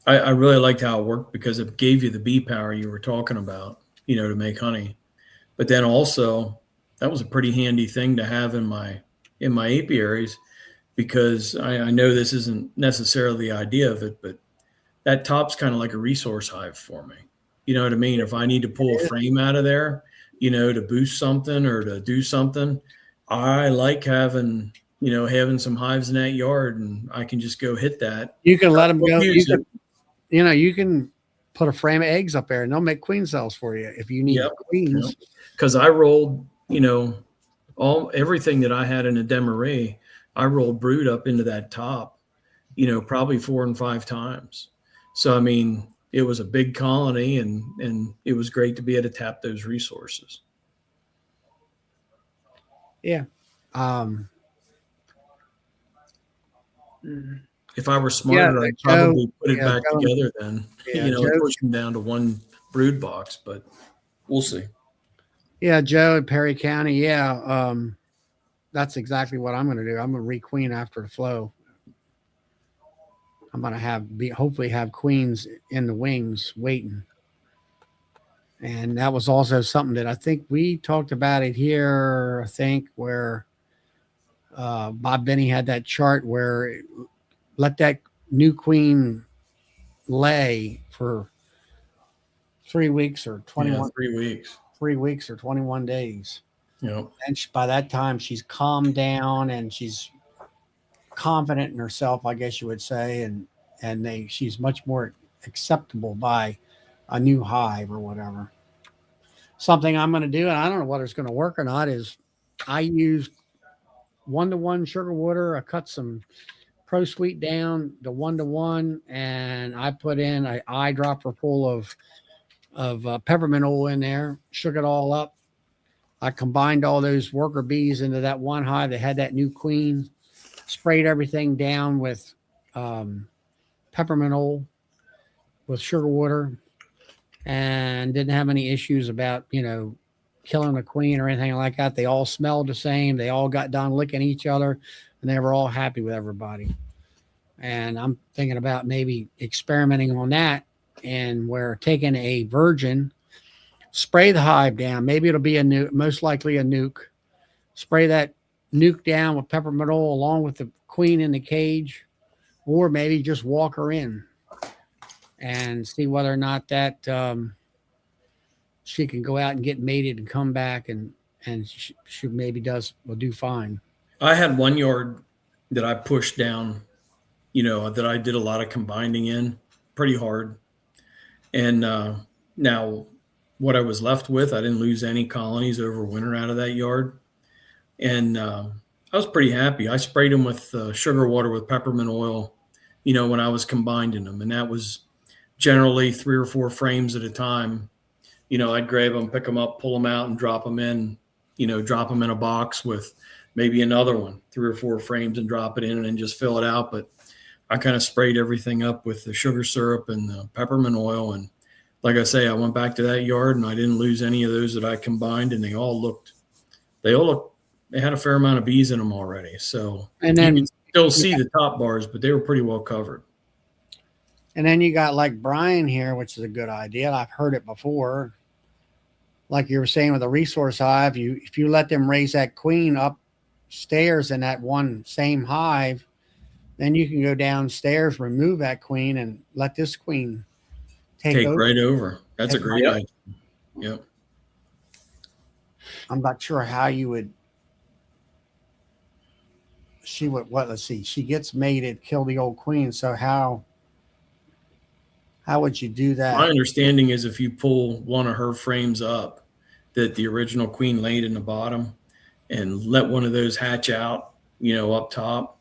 I really liked how it worked because it gave you the bee power you were talking about, to make honey. But then also that was a pretty handy thing to have in my apiaries, because I know this isn't necessarily the idea of it, but that top's kind of like a resource hive for me. You know what I mean? If I need to pull a frame out of there, to boost something or to do something, I like having some hives in that yard, and I can just go hit that. You can let them go. You can put a frame of eggs up there and they'll make queen cells for you if you need queens. Because I rolled, everything that I had in a Demaree, I rolled brood up into that top, probably 4 and 5 times. So, I mean, it was a big colony and it was great to be able to tap those resources. Yeah. If I were smarter, I'd probably put it back together then, push them down to one brood box, but we'll see. Yeah, Joe in Perry County. Yeah, that's exactly what I'm going to do. I'm going to re-queen after the flow. I'm going to hopefully have queens in the wings waiting. And that was also something that I think we talked about it here, where Bob Benny had that chart where let that new queen lay for 3 weeks or 21 3 weeks. 3 weeks or 21 days. Yeah. And by that time she's calmed down and she's confident in herself, I guess you would say, and she's much more acceptable by a new hive or whatever. Something I'm going to do, and I don't know whether it's going to work or not, is I used 1-to-1 sugar water. I cut some Pro Sweet down to 1-to-1, and I put in an eyedropper full of peppermint oil in there, shook it all up. I combined all those worker bees into that one hive that had that new queen, sprayed everything down with peppermint oil with sugar water, and didn't have any issues about, killing a queen or anything like that. They all smelled the same. They all got done licking each other, and they were all happy with everybody. And I'm thinking about maybe experimenting on that, and we're taking a virgin, spray the hive down. Maybe it'll be a nuke, most likely a nuke. Spray that nuke down with peppermint oil along with the queen in the cage, or maybe just walk her in and see whether or not that she can go out and get mated and come back, and she maybe will do fine. I had one yard that I pushed down, that I did a lot of combining in pretty hard. And now what I was left with, I didn't lose any colonies over winter out of that yard. And I was pretty happy. I sprayed them with sugar water with peppermint oil, when I was combining them. And that was generally 3 or 4 frames at a time. I'd grab them, pick them up, pull them out, and drop them in a box with maybe another one, 3 or 4 frames, and drop it in and then just fill it out. But I kind of sprayed everything up with the sugar syrup and the peppermint oil. And like I say, I went back to that yard and I didn't lose any of those that I combined, and they all looked they had a fair amount of bees in them already. So And you then can still see the top bars, but they were pretty well covered. And then you got like Brian here, which is a good idea. I've heard it before. Like you were saying with a resource hive, if you let them raise that queen upstairs in that one same hive, then you can go downstairs, remove that queen, and let this queen take over. Right over. That's a great idea. Yep. I'm not sure how you would. She would what? Let's see. She gets mated, kill the old queen. So how would you do that? My understanding is if you pull one of her frames up, that the original queen laid in the bottom, and let one of those hatch out, up top.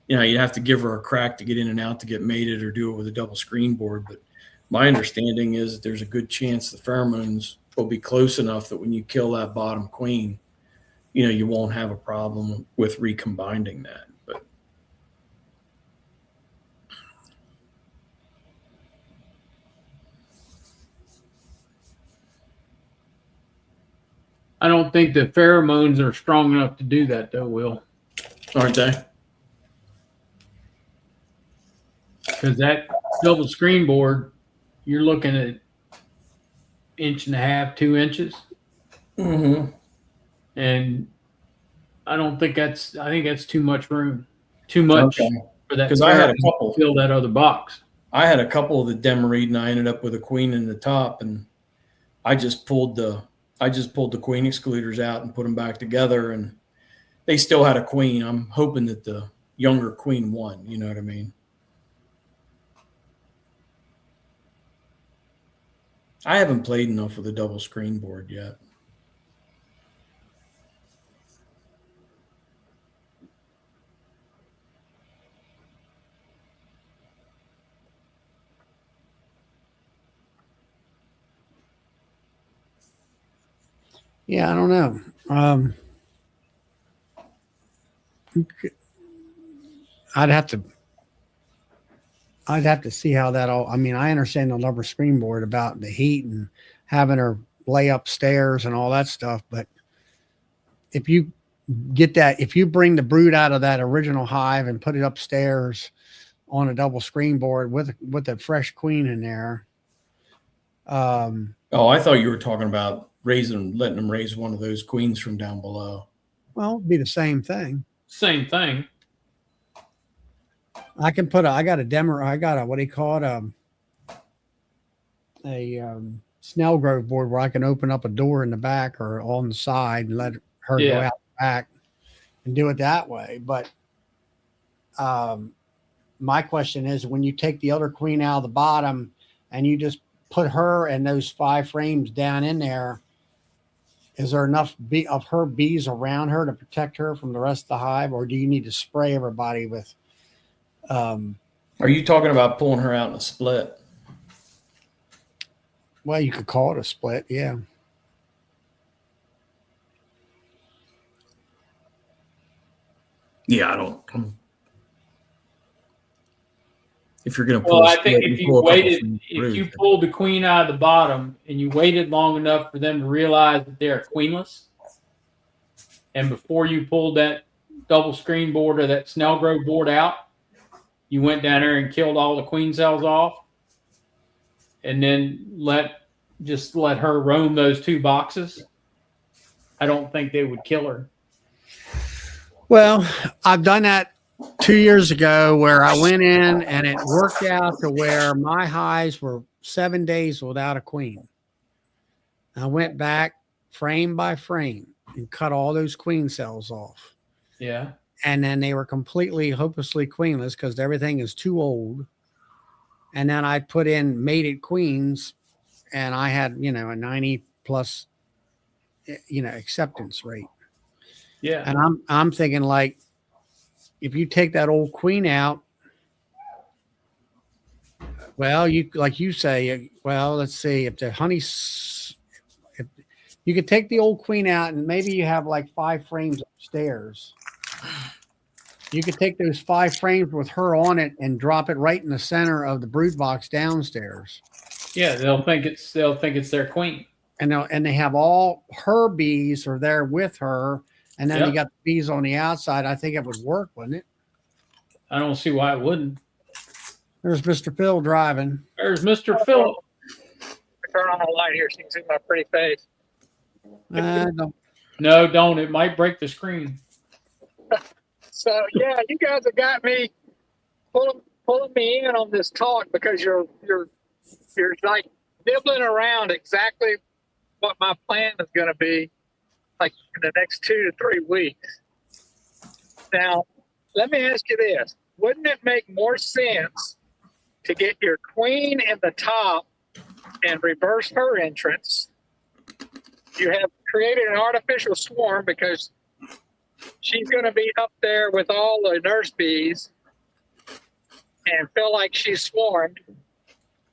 You'd have to give her a crack to get in and out to get mated, or do it with a double screen board. But my understanding is that there's a good chance the pheromones will be close enough that when you kill that bottom queen, you won't have a problem with recombining that. But I don't think the pheromones are strong enough to do that, though, Will. aren't they? Because that double screen board, you're looking at 1.5 to 2 inches. Mm-hmm. And I think that's too much room. Too much for that. Because I had a couple. Fill that other box. I had a couple of the Demaree, and I ended up with a queen in the top, and I just pulled the queen excluders out and put them back together, and they still had a queen. I'm hoping that the younger queen won. You know what I mean? I haven't played enough with a double screen board yet. Yeah, I don't know. I'd have to see how that all. I mean, I understand the double screen board about the heat and having her lay upstairs and all that stuff, but if you bring the brood out of that original hive and put it upstairs on a double screen board with a fresh queen in there. I thought you were talking about letting them raise one of those queens from down below. Well, it'd be the same thing. Same thing. I got a Demaree. I got a, what do you call it? A Snell Grove board where I can open up a door in the back or on the side and let her go out the back and do it that way. But my question is, when you take the other queen out of the bottom and you just put her and those 5 frames down in there, is there enough of her bees around her to protect her from the rest of the hive, or do you need to spray everybody with? Are you talking about pulling her out in a split? Well, you could call it a split, yeah. Yeah, I don't. If you're going to pull, I think if you pulled the queen out of the bottom and you waited long enough for them to realize that they're queenless, and before you pulled that double screen board or that Snell Grove board out, you went down there and killed all the queen cells off, and then let her roam those 2 boxes, I don't think they would kill her. Well, I've done that 2 years ago where I went in and it worked out to where my hives were 7 days without a queen. I went back frame by frame and cut all those queen cells off. Yeah. And then they were completely hopelessly queenless because everything is too old. And then I put in mated queens and I had, a 90 plus, acceptance rate. Yeah. And I'm thinking, like, if you take that old queen out, well, like you say, well, let's see, if you could take the old queen out and maybe you have like 5 frames upstairs. You could take those 5 frames with her on it and drop it right in the center of the brood box downstairs. Yeah, they'll think it's their queen. And they have all her bees are there with her, and then Yep. you got the bees on the outside, I think it would work, wouldn't it? I don't see why it wouldn't. There's Mr. Phil driving. There's Mr. Phil. Turn on the light here so you can see my pretty face. Don't- No, don't. It might break the screen. So yeah, you guys have got me pulling me in on this talk because you're like nibbling around exactly what my plan is going to be, like in the next 2 to 3 weeks. Now, let me ask you this: wouldn't it make more sense to get your queen in the top and reverse her entrance? You have created an artificial swarm because she's going to be up there with all the nurse bees and feel like she's swarmed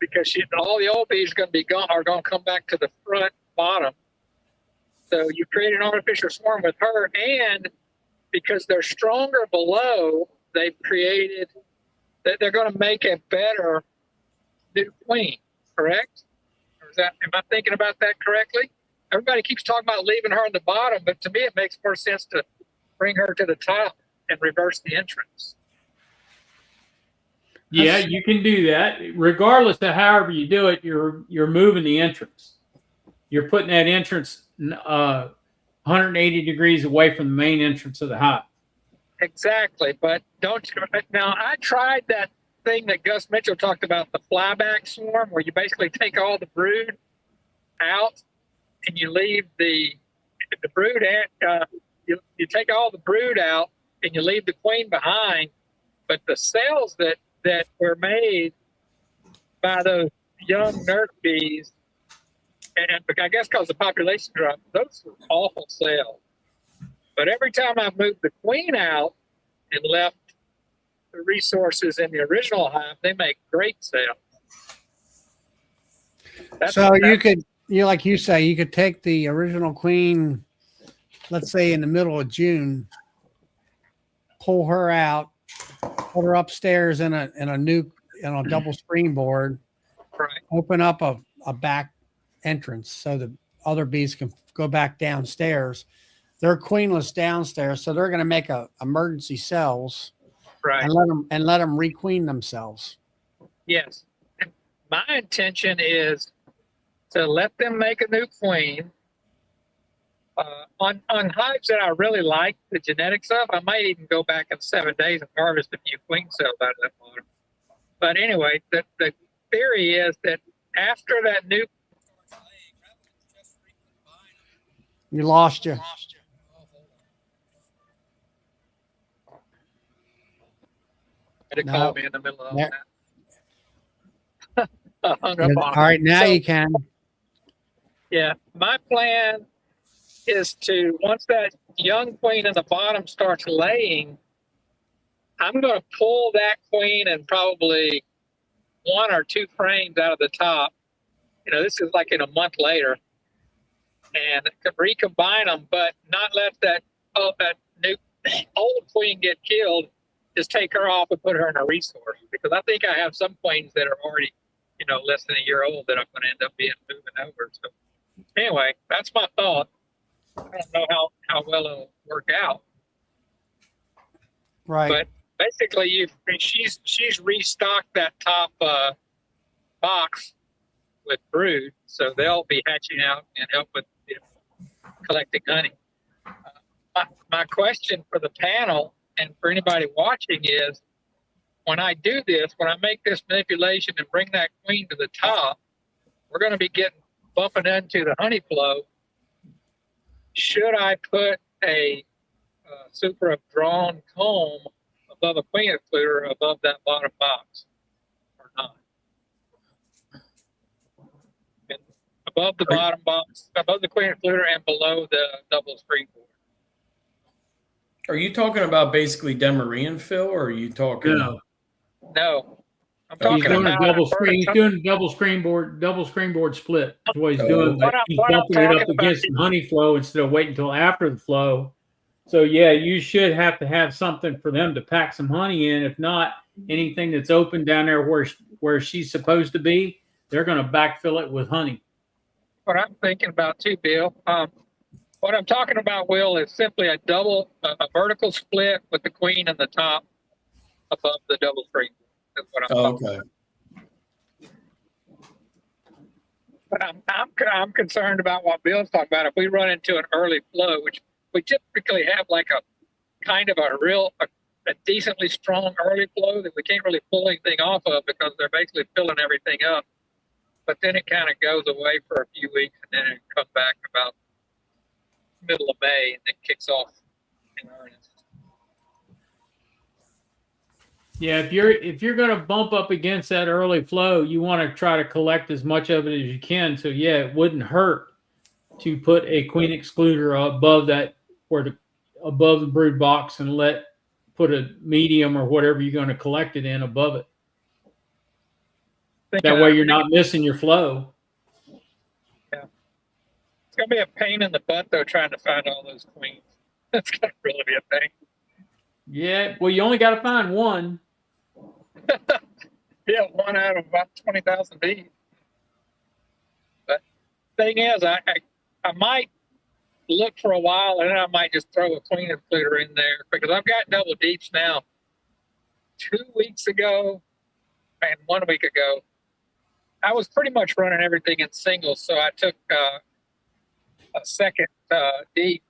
because all the old bees going to be gone, are going to come back to the front bottom. So you create an artificial swarm with her, and because they're stronger below, they've created that they're going to make a better new queen. Correct? Or am I thinking about that correctly? Everybody keeps talking about leaving her in the bottom, but to me, it makes more sense to bring her to the top and reverse the entrance. Yeah, you can do that. Regardless of however you do it, you're moving the entrance. You're putting that entrance 180 degrees away from the main entrance of the hive. Exactly, but now I tried that thing that Gus Mitchell talked about, the flyback swarm, where you basically take all the brood out and you leave the brood you take all the brood out and you leave the queen behind, but the cells that were made by those young nurse bees, and I guess because the population dropped, those were awful cells. But every time I moved the queen out and left the resources in the original hive, they make great cells. Like you say, you could take the original queen, let's say in the middle of June, pull her out, put her upstairs in a double springboard, right. Open up a back entrance so the other bees can go back downstairs. They're queenless downstairs, so they're going to make emergency cells, right, and let them requeen themselves. Yes, and my intention is to let them make a new queen. On hives that I really like the genetics of, I might even go back in 7 days and harvest a few queen cells out of that water. But anyway, the theory is that after that new, You lost you. It called me in the middle of Yeah. that. I hung up on All right, now So- you can. Yeah, my plan is to, once that young queen in the bottom starts laying, I'm going to pull that queen and probably 1 or 2 frames out of the top. This is like in a month later, and recombine them, but not let that new old queen get killed. Just take her off and put her in a resource, because I think I have some queens that are already, less than a year old that I'm going to end up moving over. So anyway, that's my thought. I don't know how well it'll work out. Right. But basically, she's restocked that top box with brood, so they'll be hatching out and help with collecting honey. My question for the panel and for anybody watching is, when I do this, when I make this manipulation and bring that queen to the top, we're going to be bumping into the honey flow. Should I put a super drawn comb above a queen excluder above that bottom box or not? And above the bottom box, above the queen excluder and below the double springboard. Are you talking about basically Demaree and Phil, or are you talking? No. I'm He's talking doing a about double screen. He's doing a double screenboard split. That's what he's doing. What But he's I'm bumping it up talking about against the honey flow instead of waiting until after the flow. So yeah, you should have to have something for them to pack some honey in. If not, anything that's open down there where she's supposed to be, they're going to backfill it with honey. what I'm thinking about too, Bill. What What I'm talking about, Will, is simply a vertical split with the queen in the top above the double frame. That's what I'm talking Okay. about. But I'm concerned about what Bill's talking about. If we run into an early flow, which we typically have like a kind of a decently strong early flow that we can't really pull anything off of because they're basically filling everything up. But then it kind of goes away for a few weeks and then it comes back about middle of May and then kicks off in earnest. Yeah, if you're going to bump up against that early flow, you want to try to collect as much of it as you can. So yeah, it wouldn't hurt to put a queen excluder above that, above the brood box, and put a medium or whatever you're going to collect it in above it. That way you're not missing your flow. Yeah, it's gonna be a pain in the butt though trying to find all those queens. It's gonna really be a pain. Yeah, well, you only got to find one. Yeah, one out of about 20,000 bees. But thing is, I might look for a while and then I might just throw a queen excluder in there because I've got double deeps now. 2 weeks ago and 1 week ago, I was pretty much running everything in singles. So I took a second deep,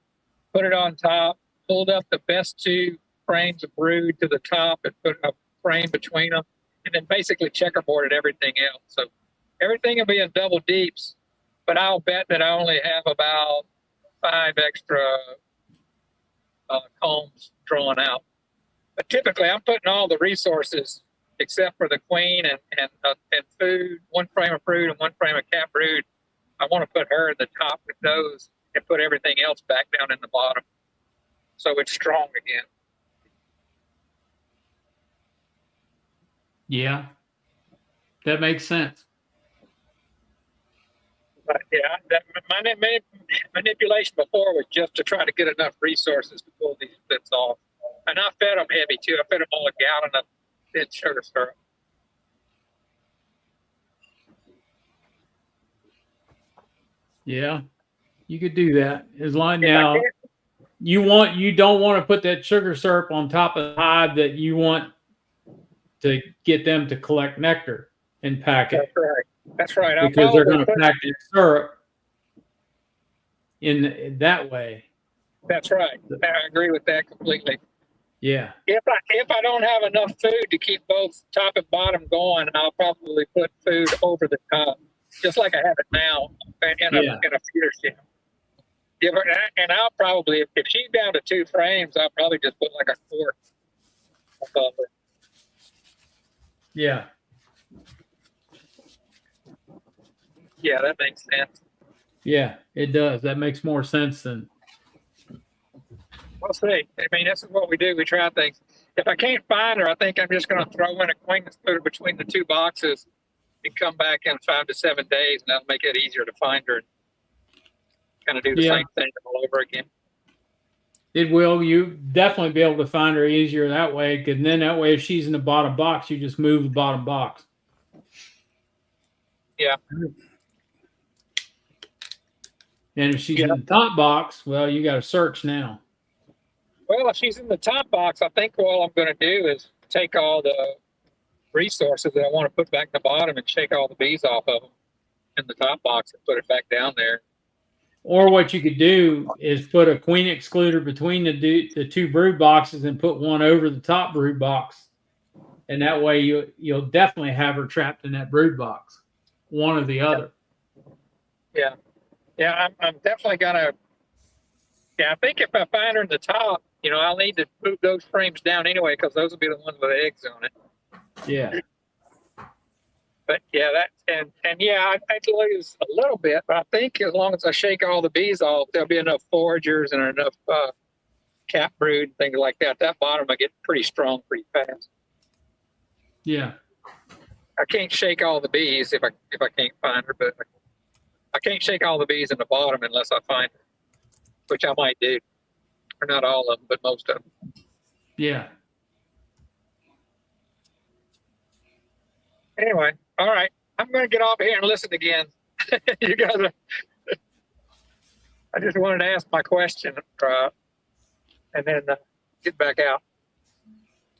put it on top, pulled up the best 2 frames of brood to the top and put a frame between them, and then basically checkerboarded everything else. So everything will be in double deeps, but I'll bet that I only have about 5 extra combs drawn out. But typically, I'm putting all the resources except for the queen and food, 1 frame of brood and 1 frame of cat brood. I want to put her at the top with those and put everything else back down in the bottom, so it's strong again. Yeah, that makes sense. But yeah, my manipulation before was just to try to get enough resources to pull these bits off. And I fed them heavy too. I fed them all a gallon of thin sugar syrup. Yeah, you could do that as long now. You don't want to put that sugar syrup on top of the hive that you want to get them to collect nectar and pack it. That's right. That's right. Because they're going to pack that syrup in that way. That's right. I agree with that completely. Yeah. If I don't have enough food to keep both top and bottom going, I'll probably put food over the top, just like I have it now in a feeder shell. Give her, and I'll probably, if she's down to 2 frames, I'll probably just put like a quart above her. Yeah. Yeah, that makes sense. Yeah, it does. That makes more sense than. We'll see. I mean, this is what we do. We try things. If I can't find her, I think I'm just going to throw in a queen excluder between the 2 boxes and come back in 5 to 7 days, and that'll make it easier to find her. Kind of do the same thing all over again. It will. You definitely be able to find her easier that way. Because then that way, if she's in the bottom box, you just move the bottom box. Yeah. And if she's in the top box, well, you got to search now. Well, if she's in the top box, I think all I'm going to do is take all the resources that I want to put back in the bottom and shake all the bees off of them in the top box and put it back down there. Or what you could do is put a queen excluder between the 2 brood boxes and put one over the top brood box. And that way you'll definitely have her trapped in that brood box, one or the other. Yeah. Yeah, I'm definitely going to. Yeah, I think if I find her in the top, I'll need to move those frames down anyway because those will be the ones with eggs on it. Yeah. But yeah, I'd lose a little bit, but I think as long as I shake all the bees off, there'll be enough foragers and enough cat brood and things like that. That bottom will get pretty strong pretty fast. Yeah. I can't shake all the bees if I can't find her, but I can't shake all the bees in the bottom unless I find her, which I might do. Or not all of them, but most of them. Yeah. Anyway, all right. I'm going to get off here and listen again. You guys are. I just wanted to ask my question, and then get back out.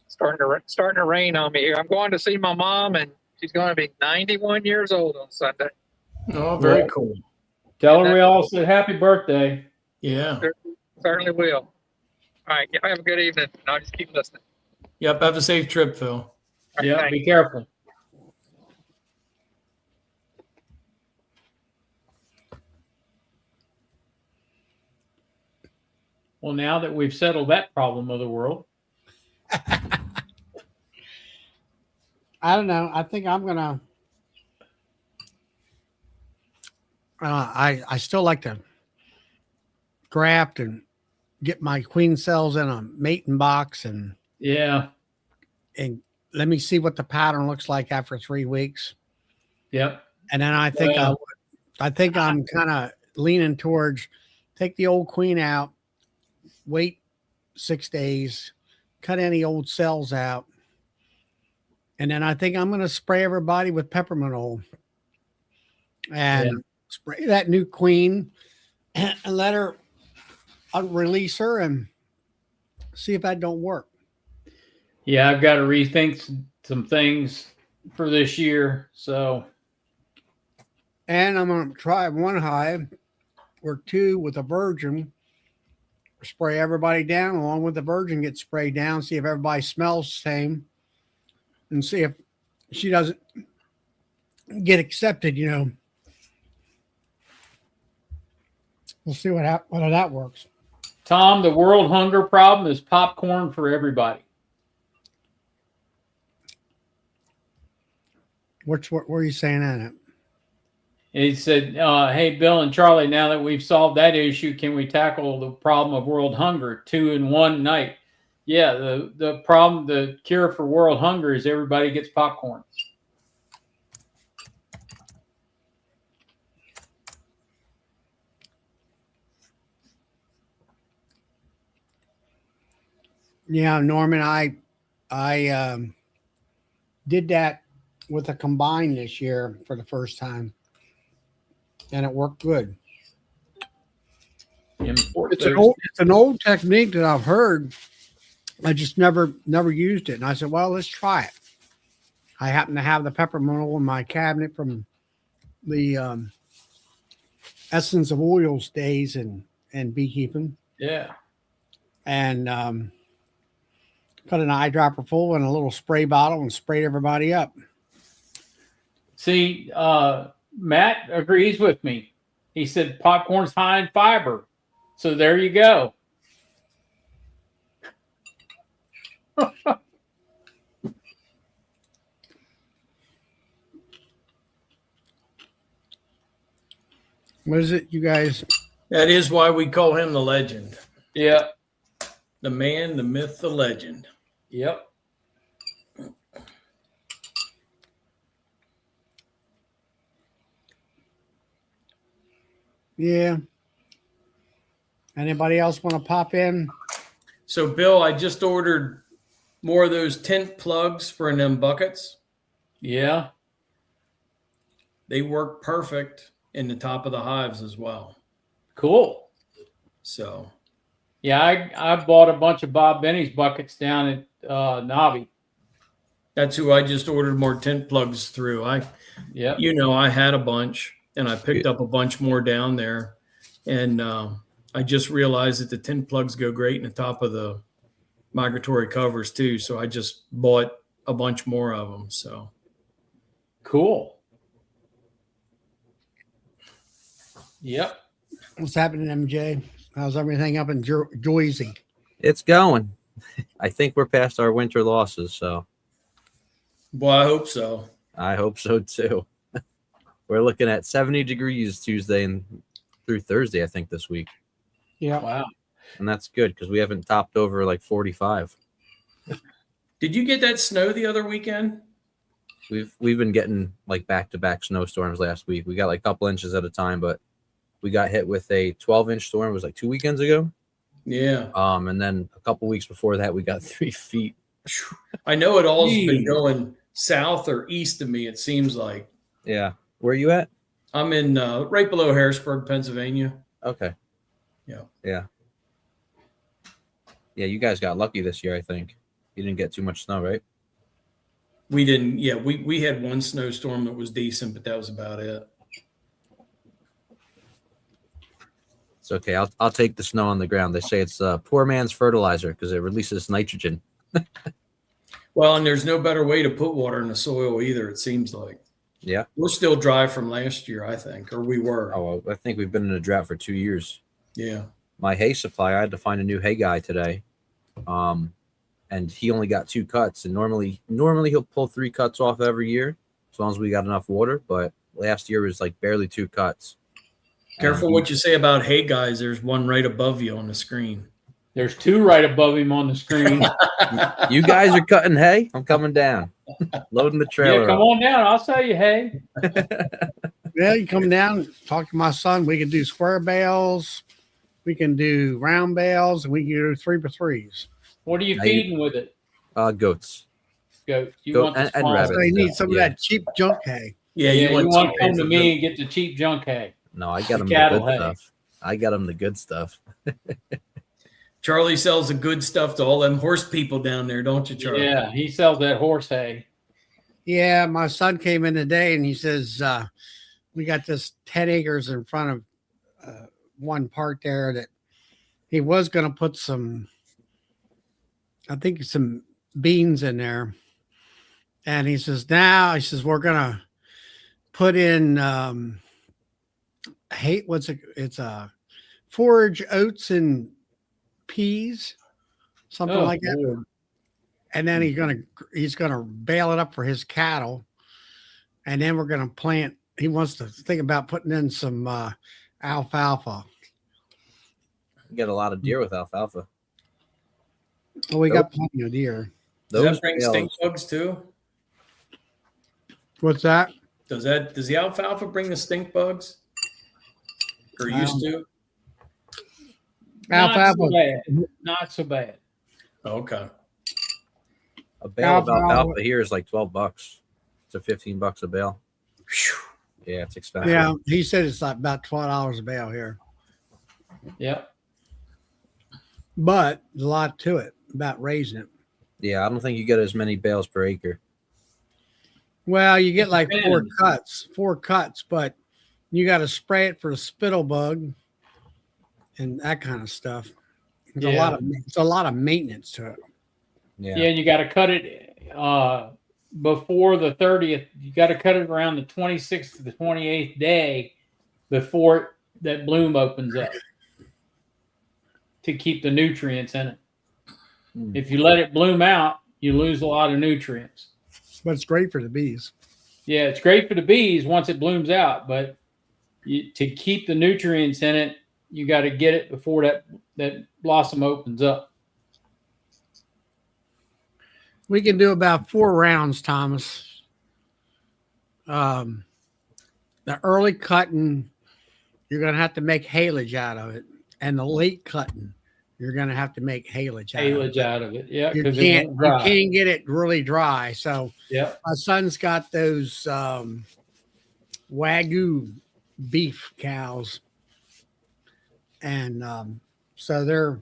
Starting to rain on me here. I'm going to see my mom, and she's going to be 91 years old on Sunday. Oh, very Well, cool. Tell her we all said happy birthday. Yeah. Certainly will. All right. Y'all have a good evening. I'll just keep listening. Yep. Have a safe trip, Phil. All right, Yeah, thanks. be careful. Well, now that we've settled that problem of the world, I don't know. I think I'm gonna. I still like to graft and get my queen cells in a mating box and yeah, let me see what the pattern looks like after 3 weeks. yep. And then I think Well, I think I'm kind of leaning towards take the old queen out, wait 6 days, cut any old cells out. And then I think I'm going to spray everybody with peppermint oil and spray that new queen and let her release her and see if that don't work. Yeah, I've got to rethink some things for this year. So, And I'm going to try one hive or two with a virgin, spray everybody down along with the virgin get sprayed down, see if everybody smells the same and see if she doesn't get accepted, you know. We'll see whether that works. Tom, the world hunger problem is popcorn for everybody. What are you saying in it? He said, hey, Bill and Charlie, now that we've solved that issue, can we tackle the problem of world hunger 2 in 1 night? Yeah, the problem, the cure for world hunger is everybody gets popcorn. Yeah, Norman, I did that with a combine this year for the first time, and it worked good. It's an old technique that I've heard. I just never used it, and I said, "Well, let's try it." I happen to have the peppermint oil in my cabinet from the Essence of Oils days and beekeeping. Yeah. And put an eyedropper full in a little spray bottle and sprayed everybody up. See, Matt agrees with me. He said popcorn's high in fiber. So there you go. What is it, you guys? That is why we call him the legend. Yeah. The man, the myth, the legend. Yep. Yeah. Anybody else want to pop in? So, Bill, I just ordered more of those tent plugs for them buckets. Yeah. They work perfect in the top of the hives as well. Cool. So, yeah, I bought a bunch of Bob Benny's buckets down at Nobby. that's who I just ordered more tent plugs through. Yeah. You know, I had a bunch and I picked up a bunch more down there. And I just realized that the tent plugs go great in the top of the migratory covers too. So I just bought a bunch more of them. So Cool. Yep. What's happening, MJ? How's everything up in Jersey? It's going. I think we're past our winter losses, so well, I hope so. I hope so too. We're looking at 70 degrees Tuesday and through Thursday, I think, this week. Yeah. Wow. And that's good because we haven't topped over like 45. Did you get that snow the other weekend? We've been getting like back-to-back snowstorms last week. We got like a couple inches at a time, but we got hit with a 12-inch storm. It was like 2 weekends ago. Yeah. And then a couple weeks before that, we got 3 feet. I know it all's been Jeez. going south or east of me, it seems like. Yeah. Where are you at? I'm in right below Harrisburg, Pennsylvania. Okay. Yeah. Yeah, you guys got lucky this year, I think. You didn't get too much snow, right? We didn't. Yeah, we had one snowstorm that was decent, but that was about it. It's okay. I'll take the snow on the ground. They say it's poor man's fertilizer because it releases nitrogen. Well, and there's no better way to put water in the soil either, it seems like. Yeah. We're still dry from last year, I think, or we were. Oh, well, I think we've been in a drought for 2 years. Yeah. My hay supply, I had to find a new hay guy today. And he only got 2 cuts. And normally he'll pull 3 cuts off every year as long as we got enough water. But last year was like barely 2 cuts. Careful what you say about hay guys. There's one right above you on the screen. There's 2 right above him on the screen. You guys are cutting hay? I'm coming down. Loading the trailer. Yeah, come on down. I'll sell you hay. Yeah, you come down, talk to my son. We can do square bales, we can do round bales, and we can do 3x3s. What are you Now feeding with it? Goats. Goat. You Goat want the and small- rabbits. So you need some of Yeah. that cheap junk hay. Yeah, Yeah, you want some to come hay to for me good. and get the cheap junk hay. No, I got The him the cattle good hay. stuff. I got him the good stuff. Charlie sells the good stuff to all them horse people down there, don't you, Charlie? Yeah, he sells that horse hay. Yeah, my son came in today and he says, we got this 10 acres in front of one part there that he was going to put some, I think some beans in there. And he says, we're going to put in, it's a forage oats and peas, something like that. Lord. And then he's gonna bale it up for his cattle, and then we're gonna plant. He wants to think about putting in some alfalfa. You get a lot of deer with alfalfa. Well, we got plenty of deer. Does Those that bring bales- stink bugs too? What's that? Does the alfalfa bring the stink bugs? Or used to? Alfalfa. Not so bad. Not so bad. Okay. A bale of Alfalfa. alfalfa here is like $12. It's a $15 a bale. Whew. Yeah, it's expensive. Yeah, he said it's like about $12 a bale here, Yep. but there's a lot to it about raising it. Yeah, I don't think you get as many bales per acre. Well, you get like Depends. four cuts, but you got to spray it for the spittle bug and that kind of stuff. It's Yeah. it's a lot of maintenance to it. Yeah. Yeah, you got to cut it before the 30th. You got to cut it around the 26th to the 28th day before that bloom opens up to keep the nutrients in it. If you let it bloom out, you lose a lot of nutrients. But it's great for the bees. Yeah, it's great for the bees once it blooms out, but to keep the nutrients in it, you got to get it before that blossom opens up. We can do about 4 rounds, Thomas. The early cutting, you're going to have to make haylage out of it. And the late cutting, you're going to have to make haylage out of it. Haylage out of it. Yeah, You because it can't, won't you dry. can't get it really dry. So Yep. my son's got those Wagyu beef cows. And so they're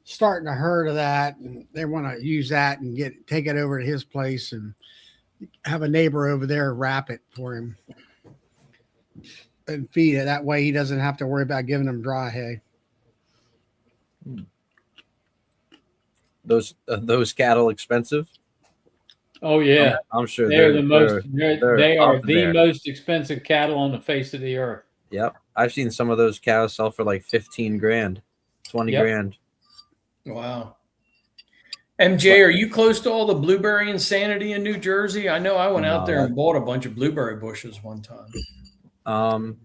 starting a herd of that, and they want to use that and take it over to his place and have a neighbor over there wrap it for him and feed it. That way he doesn't have to worry about giving them dry hay. Those cattle expensive? Oh yeah, I'm sure they're the most. they're They are up the there. most expensive cattle on the face of the earth. Yep. I've seen some of those cows sell for like 15 grand, 20 Yep. grand. Wow. MJ, are you close to all the blueberry insanity in New Jersey? I know I went out there and bought a bunch of blueberry bushes one time.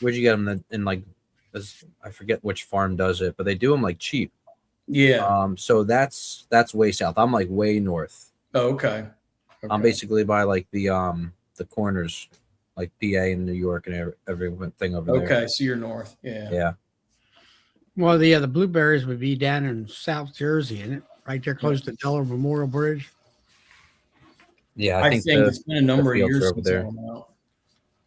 Where'd you get them I forget which farm does it, but they do them like cheap. Yeah. So that's way south. I'm like way north. Oh, okay. I'm basically by like the corners, like PA and New York and everything over there. Okay, so you're north. Yeah. Yeah. Well, the blueberries would be down in South Jersey, isn't it? Right there close to Delaware Memorial Bridge. Yeah. I think it's been a number of fields years are over since there. I went out.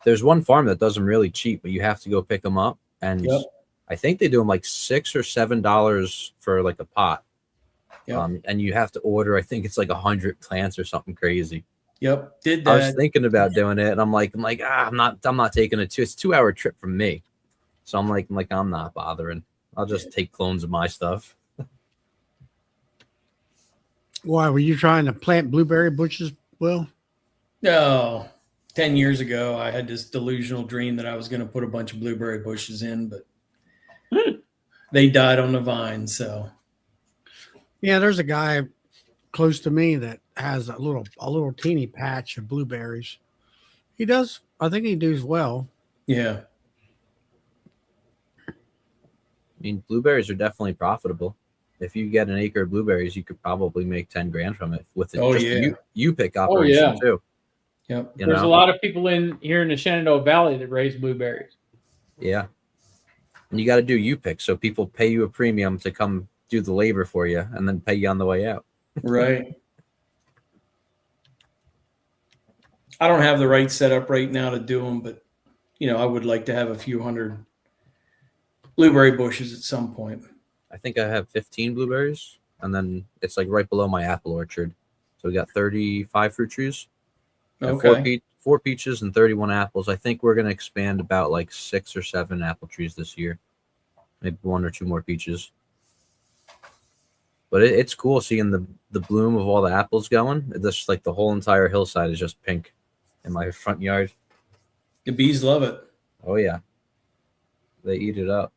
There's one farm that does them really cheap, but you have to go pick them up. And Yep. I think they do them like $6 or $7 for like a pot. Yep. And you have to order, I think it's like 100 plants or something crazy. Yep. Did I was that. thinking about doing it, and I'm like, I'm not taking it's a 2-hour trip from me. So I'm like, I'm not bothering. I'll just take clones of my stuff. Why were you trying to plant blueberry bushes, Will? No, 10 years ago, I had this delusional dream that I was going to put a bunch of blueberry bushes in, but they died on the vine. So, Yeah, there's a guy close to me that has a little teeny patch of blueberries. He does. I think he does well. yeah. I mean, blueberries are definitely profitable. If you get an acre of blueberries, you could probably make 10 grand from it with it. Oh, Just yeah. you pick operation too. Yep. There's a lot of people here in the Shenandoah Valley that raise blueberries. Yeah. And you got to do U-pick, so people pay you a premium to come do the labor for you and then pay you on the way out. Right. I don't have the right setup right now to do them, but I would like to have a few hundred blueberry bushes at some point. I think I have 15 blueberries, and then it's like right below my apple orchard. So we got 35 fruit trees, and Okay. four peaches, and 31 apples. I think we're going to expand about like 6 or 7 apple trees this year. Maybe 1 or 2 more peaches. But it's cool seeing the bloom of all the apples going. It's just like the whole entire hillside is just pink in my front yard. The bees love it. Oh, yeah. They eat it up.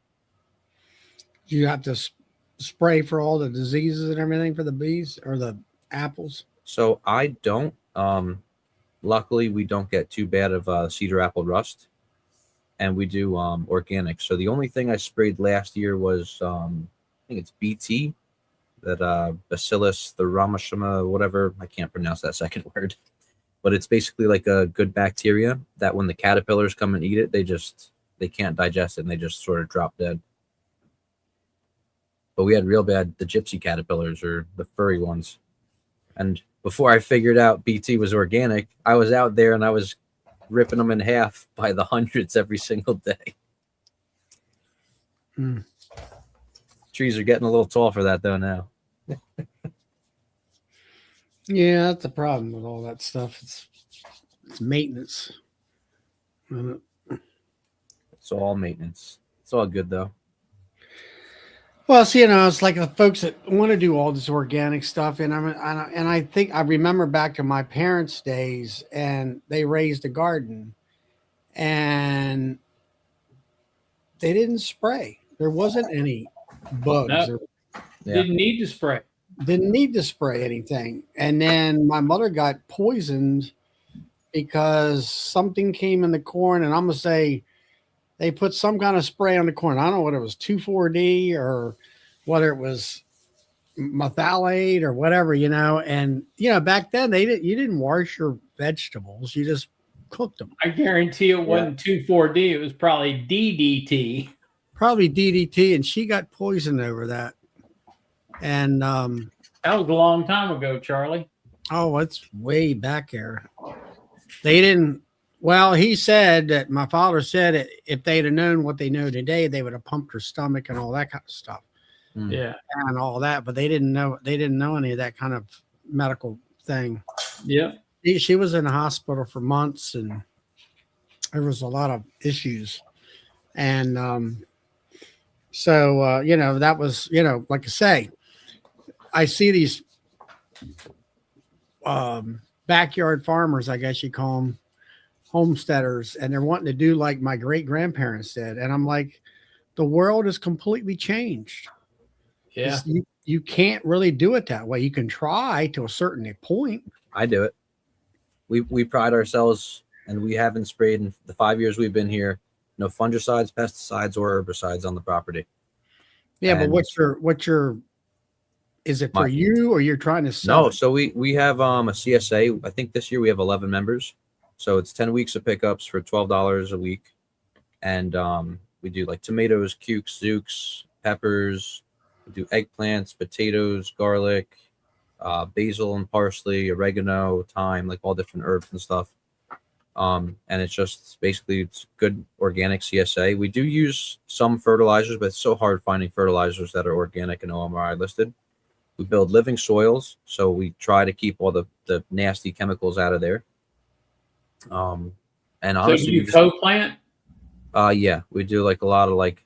You have to spray for all the diseases and everything for the bees or the apples. So I don't. Luckily, we don't get too bad of cedar apple rust, and we do organic. So the only thing I sprayed last year was I think it's BT, that Bacillus thuramashima, whatever. I can't pronounce that second word, but it's basically like a good bacteria that when the caterpillars come and eat it, they can't digest it and they just sort of drop dead. But we had real bad the gypsy caterpillars, or the furry ones. And before I figured out BT was organic, I was out there and I was ripping them in half by the hundreds every single day. Trees are getting a little tall for that though now. Yeah, that's the problem with all that stuff. It's maintenance. It's all maintenance. It's all good though. Well, see, it's like the folks that want to do all this organic stuff, and I think I remember back to my parents' days, and they raised a garden, and they didn't spray. There wasn't any bugs. No. Yeah. Didn't need to spray. Didn't need to spray anything. And then my mother got poisoned because something came in the corn, and I'm gonna say they put some kind of spray on the corn. I don't know what it was, 2,4-D, or whether it was methalate or whatever, And back then you didn't wash your vegetables; you just cooked them. I guarantee it wasn't 2,4-D. It was probably DDT. Probably DDT, and she got poisoned over that. And that was a long time ago, Charlie. Oh, it's way back there. They didn't. Well, he said that my father said if they'd have known what they know today, they would have pumped her stomach and all that kind of stuff. Yeah, and all that, but they didn't know any of that kind of medical thing. Yeah, she was in the hospital for months, and there was a lot of issues. And so that was like I say, I see these backyard farmers, I guess you call them, homesteaders, and they're wanting to do like my great grandparents did, and I'm like, the world has completely changed. Yeah, you can't really do it that way. You can try to a certain point. I do it. We pride ourselves, and we haven't sprayed in the 5 years we've been here. No fungicides, pesticides, or herbicides on the property. Yeah, but what's your? Is it for you, or you're trying to sell? No, it? so we have a CSA. I think this year we have 11 members. So it's 10 weeks of pickups for $12 a week, and we do like tomatoes, cukes, zooks, peppers. We do eggplants, potatoes, garlic, basil and parsley, oregano, thyme, like all different herbs and stuff. And it's good organic CSA. We do use some fertilizers, but it's so hard finding fertilizers that are organic and OMRI listed. We build living soils, so we try to keep all the nasty chemicals out of there. And So honestly, you co-plant? yeah, we do like a lot of like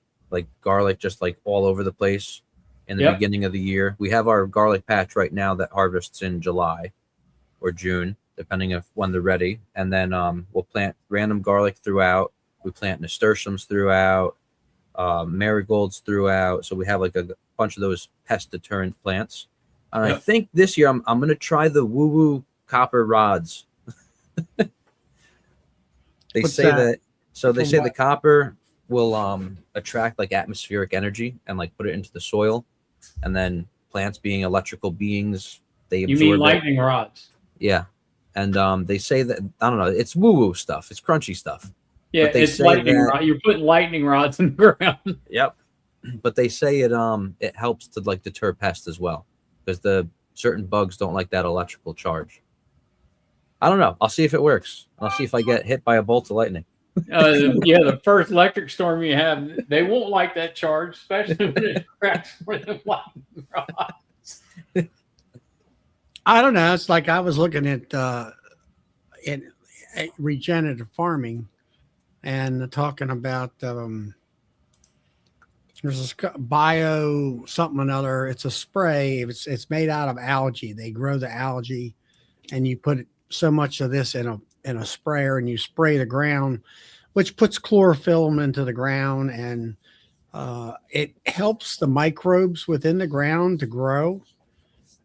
garlic, just like all over the place in the beginning of the year. We have our garlic patch right now that harvests in July or June, depending on when they're ready. And then we'll plant random garlic throughout. We plant nasturtiums throughout, marigolds throughout. So we have like a bunch of those pest deterrent plants. And I think this year I'm going to try the woo-woo copper rods. They say that. So they say the copper will attract like atmospheric energy and like put it into the soil. And then plants being electrical beings, they absorb You mean lightning rods? Yeah. And they say that, I don't know, it's woo-woo stuff. It's crunchy stuff. Yeah, it's lightning rod. You're putting lightning rods in the ground. Yep. But they say it helps to like deter pests as well, because the certain bugs don't like that electrical charge. I don't know. I'll see if it works. I'll see if I get hit by a bolt of lightning. Yeah, the first electric storm you have, they won't like that charge, especially when it cracks for the lightning rods. I don't know. It's like I was looking at regenerative farming and talking about there's this bio something or another. It's a spray. It's made out of algae. They grow the algae, and you put so much of this in a sprayer, and you spray the ground, which puts chlorophyll into the ground, and it helps the microbes within the ground to grow,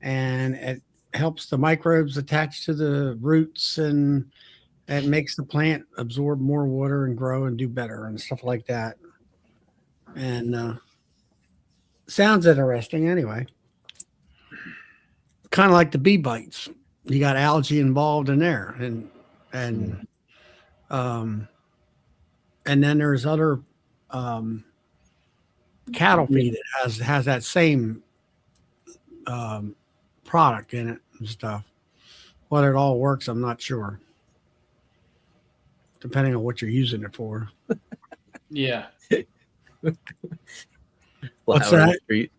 and it helps the microbes attach to the roots, and it makes the plant absorb more water and grow and do better and stuff like that. And sounds interesting anyway. Kind of like the bee bites. You got algae involved in there, and then there's other cattle feed that has that same product in it and stuff. Whether it all works, I'm not sure. Depending on what you're using it for. Yeah.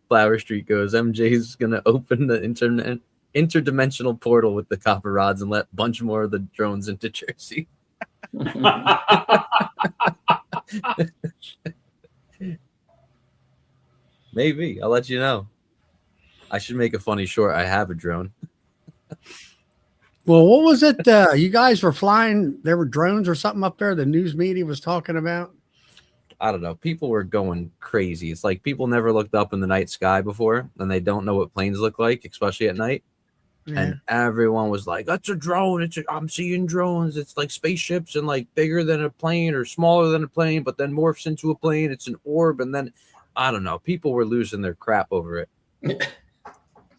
Flower Street goes, MJ's gonna open the interdimensional portal with the copper rods and let a bunch more of the drones into Jersey. Maybe. I'll let you know. I should make a funny short. I have a drone. Well, what was it? You guys were flying. There were drones or something up there. The news media was talking about. I don't know. People were going crazy. It's like people never looked up in the night sky before, and they don't know what planes look like, especially at night. Yeah. And everyone was like, "That's a drone. I'm seeing drones. It's like spaceships and like bigger than a plane or smaller than a plane, but then morphs into a plane. It's an orb." And then I don't know. People were losing their crap over it.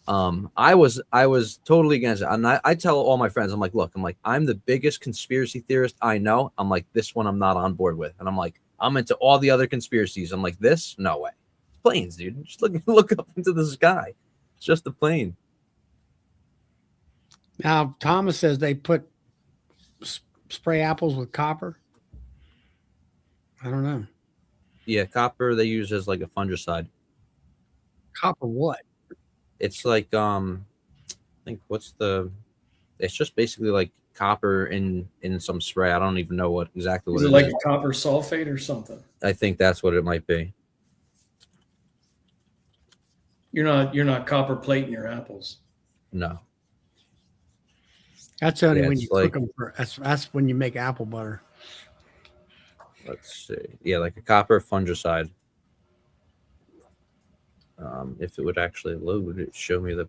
I was totally against it. And I tell all my friends, I'm like, look, I'm the biggest conspiracy theorist I know. I'm like, this one I'm not on board with. And I'm like, I'm into all the other conspiracies. I'm like, this? No way. It's planes, dude. Just look up into the sky. It's just a plane. Now, Thomas says they put spray apples with copper. I don't know. Yeah, copper they use as like a fungicide. Copper what? It's like I think it's just basically like copper in some spray. I don't even know what exactly. Is it like a copper sulfate or something? I think that's what it might be. You're not copper plating your apples. No. That's only when you cook them. That's when you make apple butter. Let's see. Yeah, like a copper fungicide. If it would actually load, it show me the.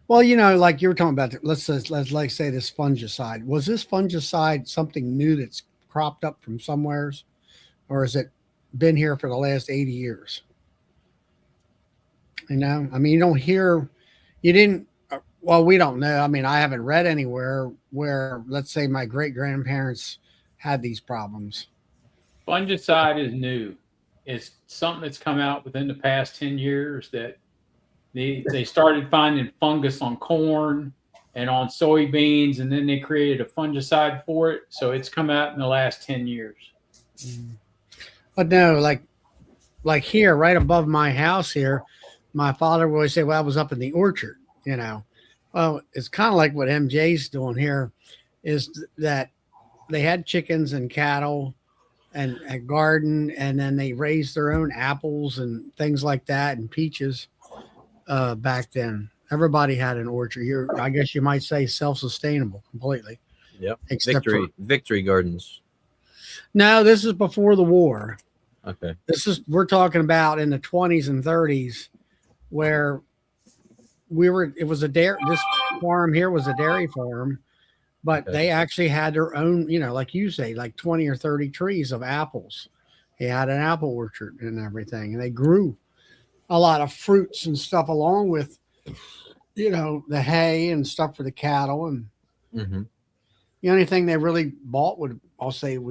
Well, like you were talking about, let's like say this fungicide. Was this fungicide something new that's cropped up from somewheres, or has it been here for the last 80 years? I mean, you don't hear, you didn't. Well, we don't know. I mean, I haven't read anywhere where, let's say, my great grandparents had these problems. Fungicide is new. It's something that's come out within the past 10 years that they started finding fungus on corn and on soybeans, and then they created a fungicide for it. So it's come out in the last 10 years. But no, like here, right above my house here, my father would always say, well, I was up in the orchard, you know. Well, it's kind of like what MJ's doing here is that they had chickens and cattle and a garden, and then they raised their own apples and things like that and peaches back then. Everybody had an orchard. I guess you might say self-sustainable completely. Yep. Except Victory Gardens. No, this is before the war. Okay. We're talking about in the 20s and 30s where this farm here was a dairy farm, but they actually had their own, you know, like you say, like 20 or 30 trees of apples. They had an apple orchard and everything, and they grew a lot of fruits and stuff along with, you know, the hay and stuff for the cattle. And the only thing they really bought would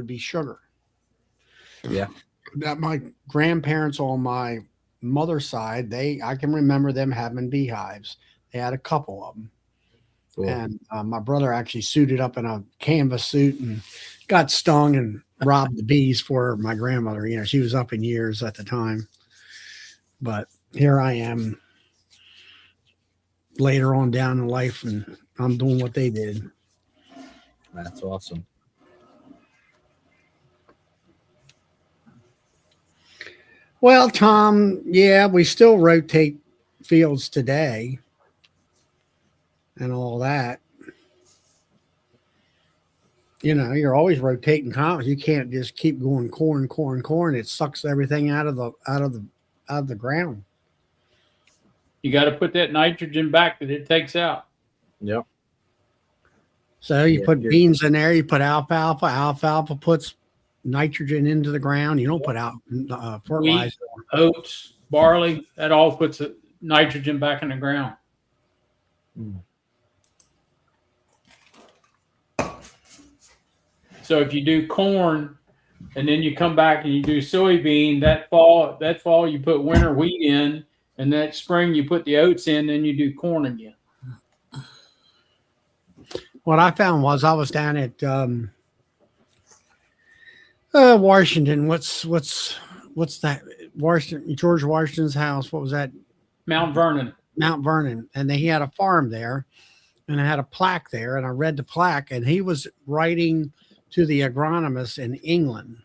be sugar. Yeah. That my grandparents on my mother's side, I can remember them having beehives. They had a couple of them. Cool. And my brother actually suited up in a canvas suit and got stung and robbed the bees for my grandmother. You know, she was up in years at the time. But here I am later on down in life, and I'm doing what they did. That's awesome. Well, Tom, yeah, we still rotate fields today and all that. You know, you're always rotating crops. You can't just keep going corn. It sucks everything out of the ground. You got to put that nitrogen back that it takes out. Yep. So you put beans in there. You put alfalfa. Alfalfa puts nitrogen into the ground. You don't put out fertilizer. Wheat, oats, barley, that all puts nitrogen back in the ground. So if you do corn and then you come back and you do soybean, that fall you put winter wheat in, and that spring you put the oats in, then you do corn again. What I found was I was down at Washington. What's that? Washington, George Washington's house. What was that? Mount Vernon. And he had a farm there, and I had a plaque there, and I read the plaque, and he was writing to the agronomist in England,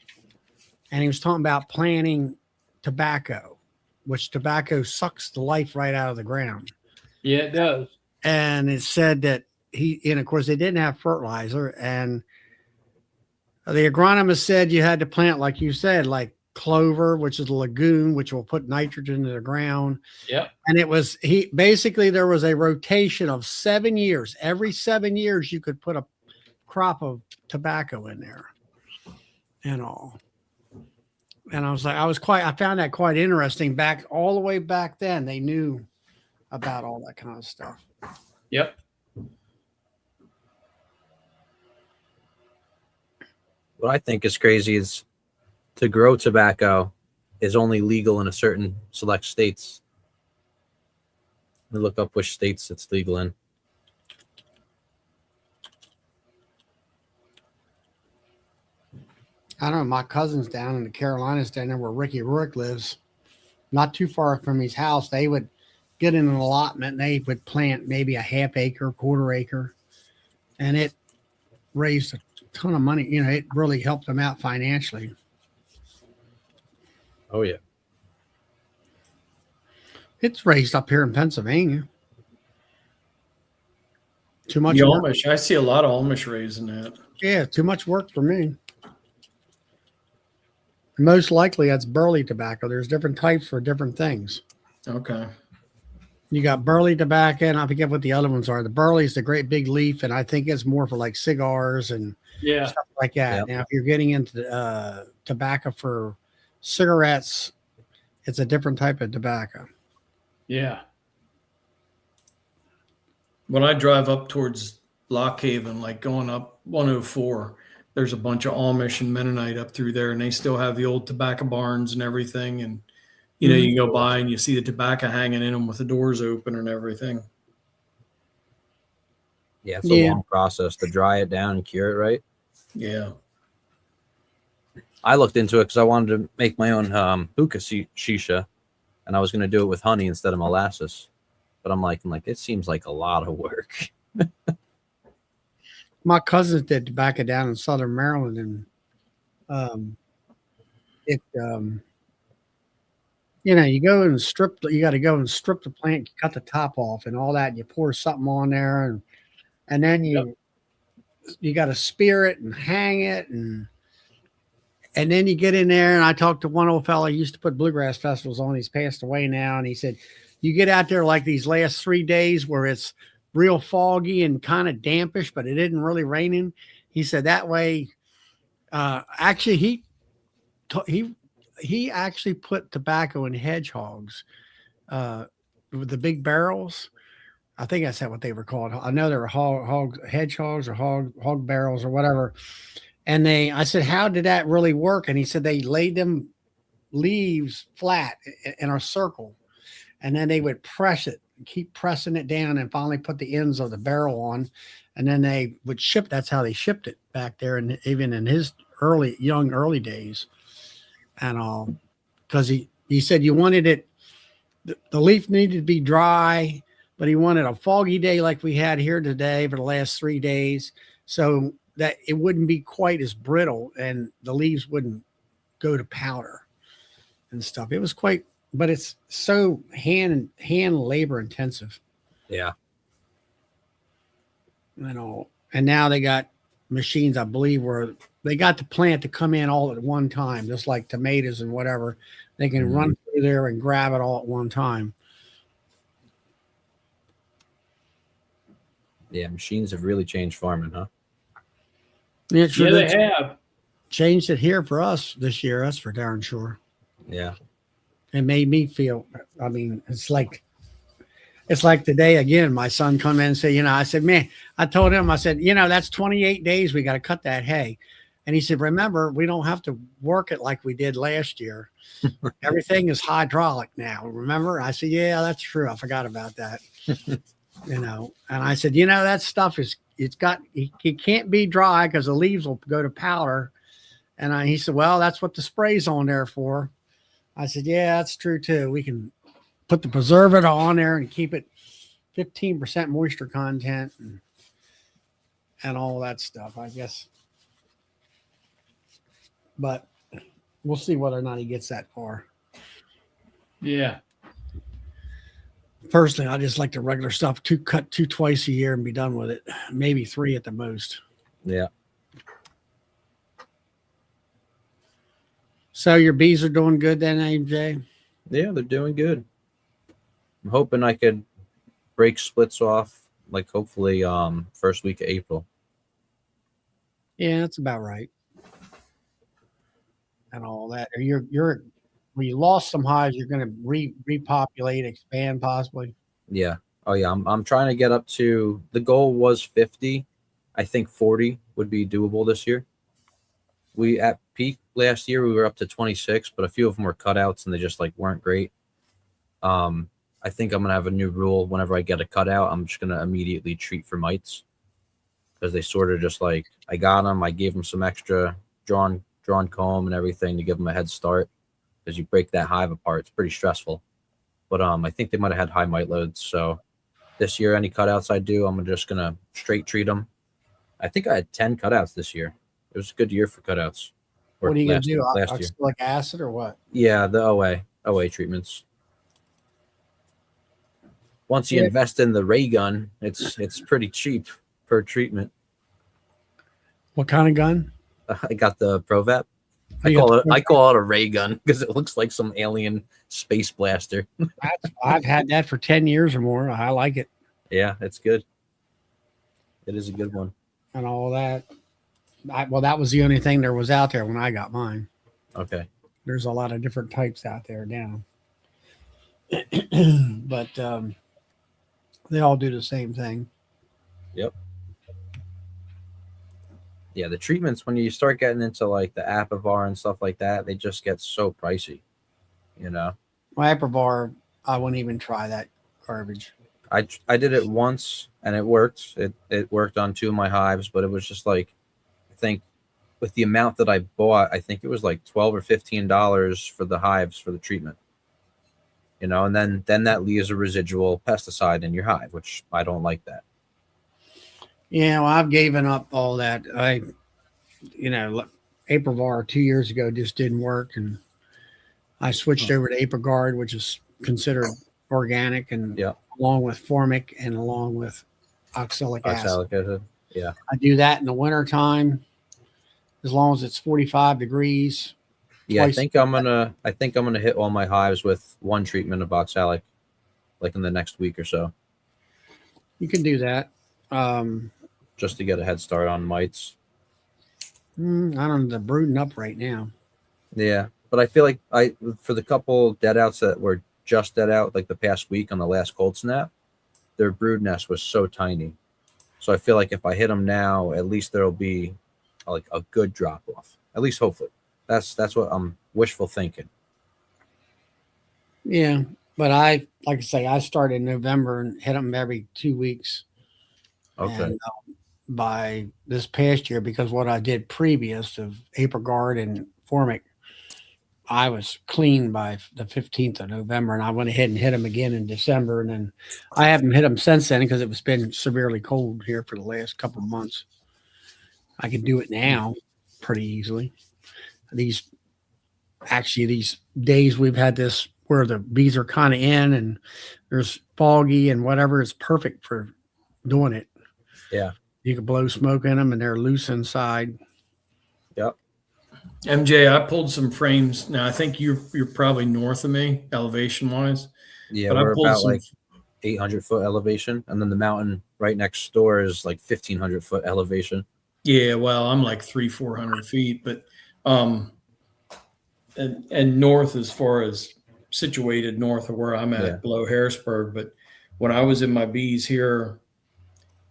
and he was talking about planting tobacco, which tobacco sucks the life right out of the ground. Yeah, it does. And it said that and of course they didn't have fertilizer, and the agronomist said you had to plant, like you said, like clover, which is a legume, which will put nitrogen into the ground. Yep. And there was a rotation of 7 years. Every 7 years you could put a crop of tobacco in there and all. And I found that quite interesting. All the way back then, they knew about all that kind of stuff. Yep. What I think is crazy is to grow tobacco is only legal in a certain select states. We look up which states it's legal in. I don't know. My cousin's down in the Carolinas, down there where Ricky Rourke lives, not too far from his house. They would get in an allotment and they would plant maybe a half acre, quarter acre, and it raised a ton of money. You know, it really helped them out financially. Oh, yeah. It's raised up here in Pennsylvania. Too much The work. Amish, I see a lot of Amish raising that. Yeah, too much work for me. Most likely that's burley tobacco. There's different types for different things. Okay. You got burley tobacco, and I forget what the other ones are. The burley is the great big leaf, and I think it's more for like cigars and stuff like that. Yep. Now, if you're getting into tobacco for cigarettes, it's a different type of tobacco. Yeah. When I drive up towards Lockhaven, like going up 104, there's a bunch of Amish and Mennonite up through there, and they still have the old tobacco barns and everything. And, you know, you go by and you see the tobacco hanging in them with the doors open and everything. Yeah, it's a long process to dry it down and cure it right. Yeah. I looked into it because I wanted to make my own hookah shisha, and I was going to do it with honey instead of molasses. But I'm like, it seems like a lot of work. My cousins did tobacco down in Southern Maryland, and you know, you got to go and strip the plant, cut the top off, and all that. And you pour something on there, and then you got to spear it and hang it, and then you get in there. And I talked to one old fella who used to put bluegrass festivals on. He's passed away now, and he said, you get out there like these last 3 days where it's real foggy and kind of dampish, but it isn't really raining. He said that way. Actually, he actually put tobacco in hedgehogs with the big barrels. I think that's what they were called. I know they were hedgehogs or hog barrels or whatever. And I said, how did that really work? And he said they laid them leaves flat in a circle, and then they would press it, keep pressing it down, and finally put the ends of the barrel on. And then they would ship. That's how they shipped it back there. And even in his early days. And all, because he said you wanted it, the leaf needed to be dry, but he wanted a foggy day like we had here today for the last 3 days, so that it wouldn't be quite as brittle and the leaves wouldn't go to powder and stuff. It was quite, but it's so hand labor intensive. Yeah. And now they got machines, I believe, where they got the plant to come in all at one time, just like tomatoes and whatever. They can run through there and grab it all at one time. Yeah, machines have really changed farming, huh? Yeah, sure, they have. Changed it here for us this year. That's for darn sure. Yeah. It made me feel, I mean, it's like today again, my son come in and say, I said, man, I told him, I said, that's 28 days. We got to cut that hay. And he said, remember, we don't have to work it like we did last year. Everything is hydraulic now. Remember? I said, yeah, that's true. I forgot about that. And I said, that stuff it can't be dry because the leaves will go to powder. And he said, well, that's what the spray's on there for. I said, yeah, that's true too. We can put the preservative on there and keep it 15% moisture content and all that stuff, I guess. But we'll see whether or not he gets that far. Yeah. Personally, I just like the regular stuff, cut two twice a year and be done with it. Maybe 3 at the most. Yeah. So your bees are doing good then, AJ? Yeah, they're doing good. I'm hoping I could break splits off, like hopefully first week of April. Yeah, that's about right. And all that. When you lost some hives, you're going to repopulate, expand possibly. Yeah. Oh yeah. I'm trying to get up to, the goal was 50. I think 40 would be doable this year. We at peak last year, we were up to 26, but a few of them were cutouts and they just weren't great. I think I'm going to have a new rule. Whenever I get a cutout, I'm just going to immediately treat for mites, because they sort of just I got them. I gave them some extra drawn comb and everything to give them a head start, because you break that hive apart. It's pretty stressful. But I think they might have had high mite loads. So this year, any cutouts I do, I'm just going to straight treat them. I think I had 10 cutouts this year. It was a good year for cutouts. What are you going to do? Last year. Like acid or what? Yeah, the OA treatments. Once you invest in the ray gun, it's pretty cheap per treatment. What kind of gun? I got the ProVap. I call it a ray gun because it looks like some alien space blaster. I've had that for 10 years or more. I like it. Yeah, it's good. It is a good one. And all that. Well, that was the only thing there was out there when I got mine. Okay. There's a lot of different types out there now. But they all do the same thing. Yep. Yeah, the treatments, when you start getting into the Apivar and stuff like that, they just get so pricey, My Apivar, I wouldn't even try that garbage. I did it once and it worked. It worked on 2 of my hives, but it was just like, I think with the amount that I bought, I think it was like $12 or $15 for the hives for the treatment. And then that leaves a residual pesticide in your hive, which I don't like that. Yeah, well, I've given up all that. Aprivar 2 years ago just didn't work, and I switched over to Aprigard, which is considered organic, and Yeah. along with formic and along with oxalic acid. Oxalic acid. Yeah. I do that in the wintertime as long as it's 45 degrees. Yeah, I Twice. think I'm gonna hit all my hives with 1 treatment of oxalic, like in the next week or so, You can do that. just to get a head start on mites. I don't know. They're brooding up right now. Yeah, but I feel like for the couple dead outs that were just dead out, like the past week on the last cold snap, their brood nest was so tiny. So I feel like if I hit them now, at least there'll be like a good drop off. At least hopefully. That's what I'm wishful thinking. Yeah, but like I say, I started in November and hit them every 2 weeks. Okay. And by this past year, because what I did previous of Aprigard and formic, I was clean by the 15th of November, and I went ahead and hit them again in December. And then I haven't hit them since then because it's been severely cold here for the last couple of months. I can do it now pretty easily. These days we've had this where the bees are kind of in and there's foggy and whatever is perfect for doing it. Yeah. You can blow smoke in them and they're loose inside. Yep. MJ, I pulled some frames. Now I think you're probably north of me elevation wise. Yeah, But I we're pulled about some- like 800-foot elevation, and then the mountain right next door is like 1,500-foot elevation. Yeah, well, I'm like 300-400 feet, but and north as far as situated north of where I'm at, Yeah. below Harrisburg. But when I was in my bees here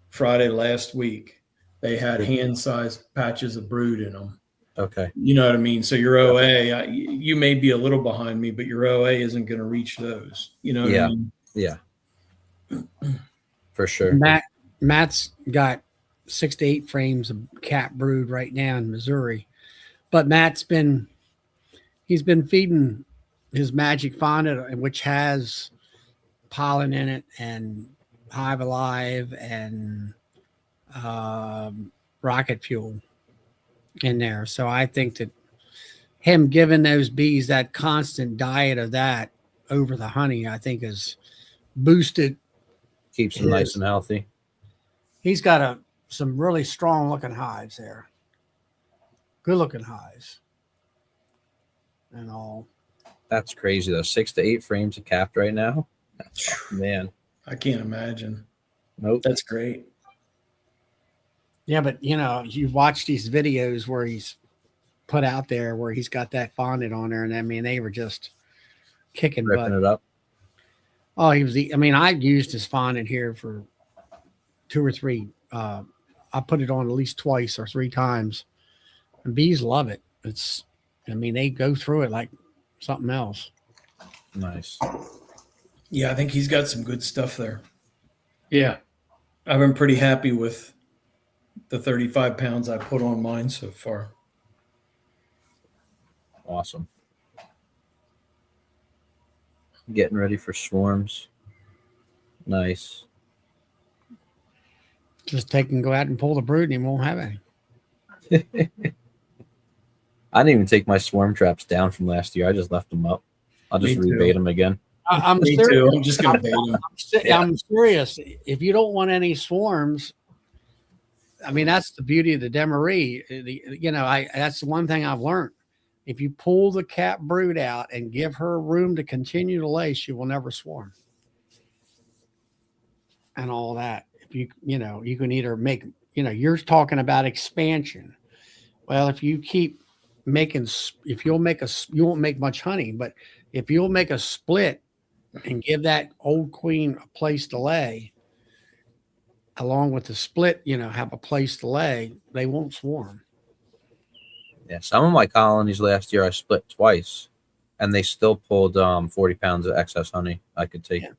Friday last week, they had hand-sized patches of brood in them. Okay. You know what I mean? So your OA, you may be a little behind me, but your OA isn't going to reach those. You know what I mean? Yeah. For sure. Matt's got 6 to 8 frames of cat brood right now in Missouri, but he's been feeding his magic fondant, which has pollen in it and Hive Alive and rocket fuel in there. So I think that him giving those bees that constant diet of that over the honey, I think is boosted. Keeps them nice and healthy. He's got some really strong looking hives there. Good looking hives. And all. That's crazy though. 6 to 8 frames of capped right now. Man. I can't imagine. Nope. That's great. Yeah, but you've watched these videos where he's put out there where he's got that fondant on there, and I mean they were just kicking Ripping butt. it up. Oh, I used his fondant here for 2 or 3. I put it on at least twice or 3 times. And bees love it. They go through it like something else. Nice. Yeah, I think he's got some good stuff there. Yeah. I've been pretty happy with the 35 pounds I put on mine so far. Awesome. Getting ready for swarms. Nice. Just go out and pull the brood and he won't have any. I didn't even take my swarm traps down from last year. I just left them up. I'll just Me too. rebait them again. I'm Me serious. too. I'm just going to bait him. I'm serious. If you don't want any swarms, that's the beauty of the Demaree. That's the one thing I've learned. If you pull the cat brood out and give her room to continue to lay, she will never swarm. And all that. If you can either make, you're talking about expansion. Well, if you keep making, you won't make much honey, but if you'll make a split and give that old queen a place to lay, along with the split, have a place to lay, they won't swarm. Yeah, some of my colonies last year I split twice, and they still pulled 40 pounds of excess honey I could take. Yeah.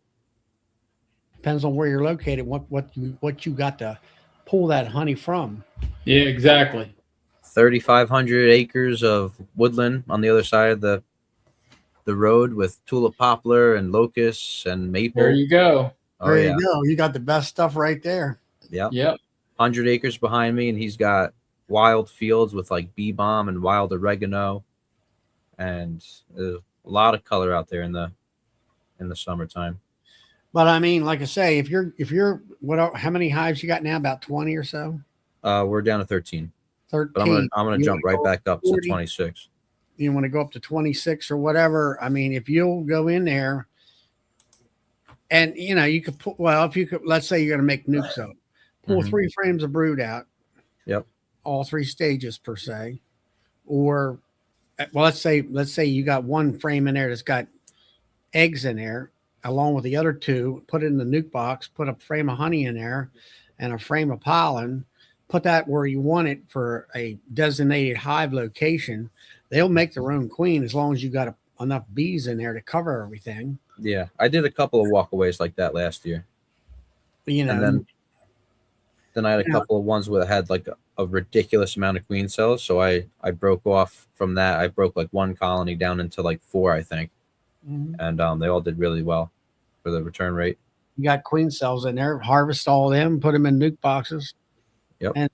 depends on where you're located, what you got to pull that honey from. Yeah, exactly. 3,500 acres of woodland on the other side of the road with tulip poplar and locusts and maple. There you go. Oh There yeah, you go. You got the best stuff right there. yep. Yep. 100 acres behind me, and he's got wild fields with like bee balm and wild oregano, and there's a lot of color out there in the summertime. But I mean, like I say, if you're how many hives you got now? About 20 or so. We're down to 13, 13. but I'm gonna You jump right back up to 40? 26. You want to go up to 26 or whatever. I mean, if you'll go in there and you could put, well, if you could, let's say you're going to make nukes up, pull 3 frames of brood out. Yep. All 3 stages per se. Or, well, let's say you got 1 frame in there that's got eggs in there along with the other 2, put it in the nuke box, put a frame of honey in there and a frame of pollen, put that where you want it for a designated hive location. They'll make their own queen as long as you got enough bees in there to cover everything. Yeah, I did a couple of walkaways like that last year. And then I had a couple of ones where I had like a ridiculous amount of queen cells. So I broke off from that. I broke like 1 colony down into like 4, I think. And they all did really well for the return rate. You got queen cells in there, harvest all of them, put them in nuke boxes. Yep. And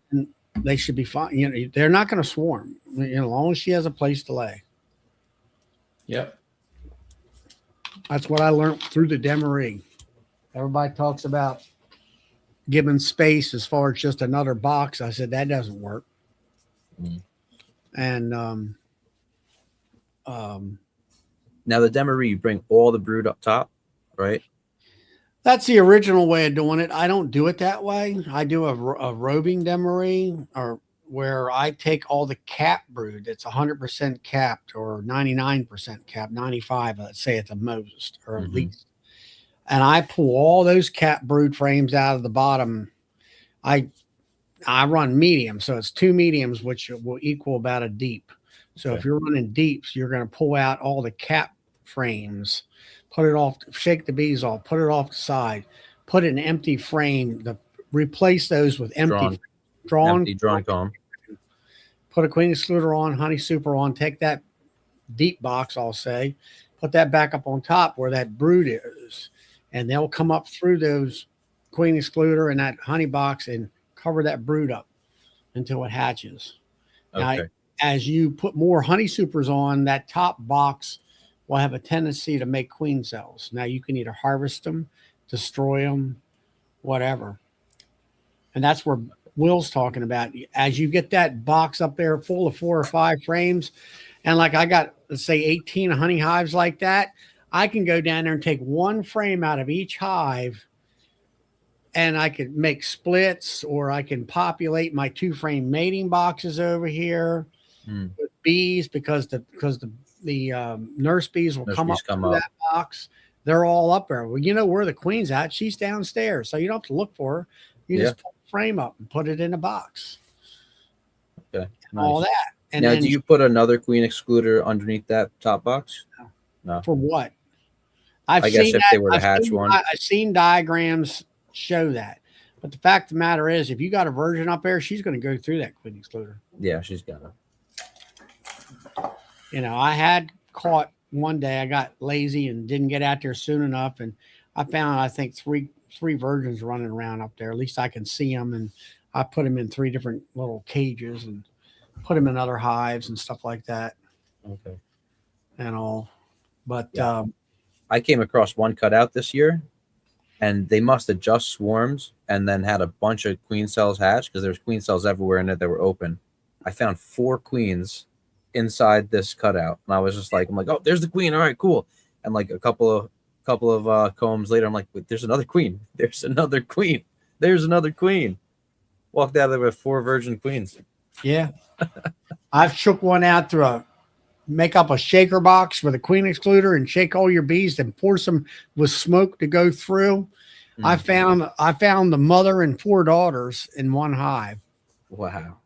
they should be fine. They're not going to swarm as long as she has a place to lay. Yep. That's what I learned through the Demaree. Everybody talks about giving space as far as just another box. I said, that doesn't work. And now the Demaree, you bring all the brood up top, right? that's the original way of doing it. I don't do it that way. I do a roving Demaree, or where I take all the cap brood that's 100% capped or 99% capped, 95, let's say at the most, or at least. And I pull all those cap brood frames out of the bottom. I run medium, so it's 2 mediums, which will equal about a deep. So if you're running deeps, you're going to pull out all the cap frames, put it off, shake the bees off, put it off the side, put an empty frame, replace those with empty drawn comb. Put a queen excluder on, honey super on, take that deep box, I'll say, put that back up on top where that brood is, and they'll come up through those queen excluder and that honey box and cover that brood up until it hatches. Okay. Now, as you put more honey supers on, that top box will have a tendency to make queen cells. Now you can either harvest them, destroy them, whatever. And that's where Will's talking about. As you get that box up there full of 4 or 5 frames, and like I got, let's say 18 honey hives like that, I can go down there and take 1 frame out of each hive, and I could make splits, or I can populate my 2 frame mating boxes over here with bees, because the nurse bees will come up that box. They're all up there. Well, you know where the queen's at. She's downstairs, so you don't have to look for her. You just pull the frame up and put it in a box. Okay, nice. All that. And now, then, do you put another queen excluder underneath that top box? No. For what? I guess if they were to hatch one. I've seen diagrams show that. But the fact of the matter is, if you got a virgin up there, she's going to go through that queen excluder. Yeah, she's got to. I had caught one day, I got lazy and didn't get out there soon enough. And I found, I think, three virgins running around up there. At least I can see them. And I put them in 3 different little cages and put them in other hives and stuff like that. Okay. And all. But I came across one cutout this year, and they must have just swarmed and then had a bunch of queen cells hatch, because there's queen cells everywhere in it that were open. I found 4 queens inside this cutout, and I was just like, I'm like, oh, there's the queen. All right, cool. And like a couple of combs later, I'm like, wait, there's another queen. There's another queen. There's another queen. Walked out of there with 4 virgin queens. Yeah. I've shook one out through make up a shaker box with a queen excluder and shake all your bees and force them with smoke to go through. I found the mother and 4 daughters in one hive. Wow.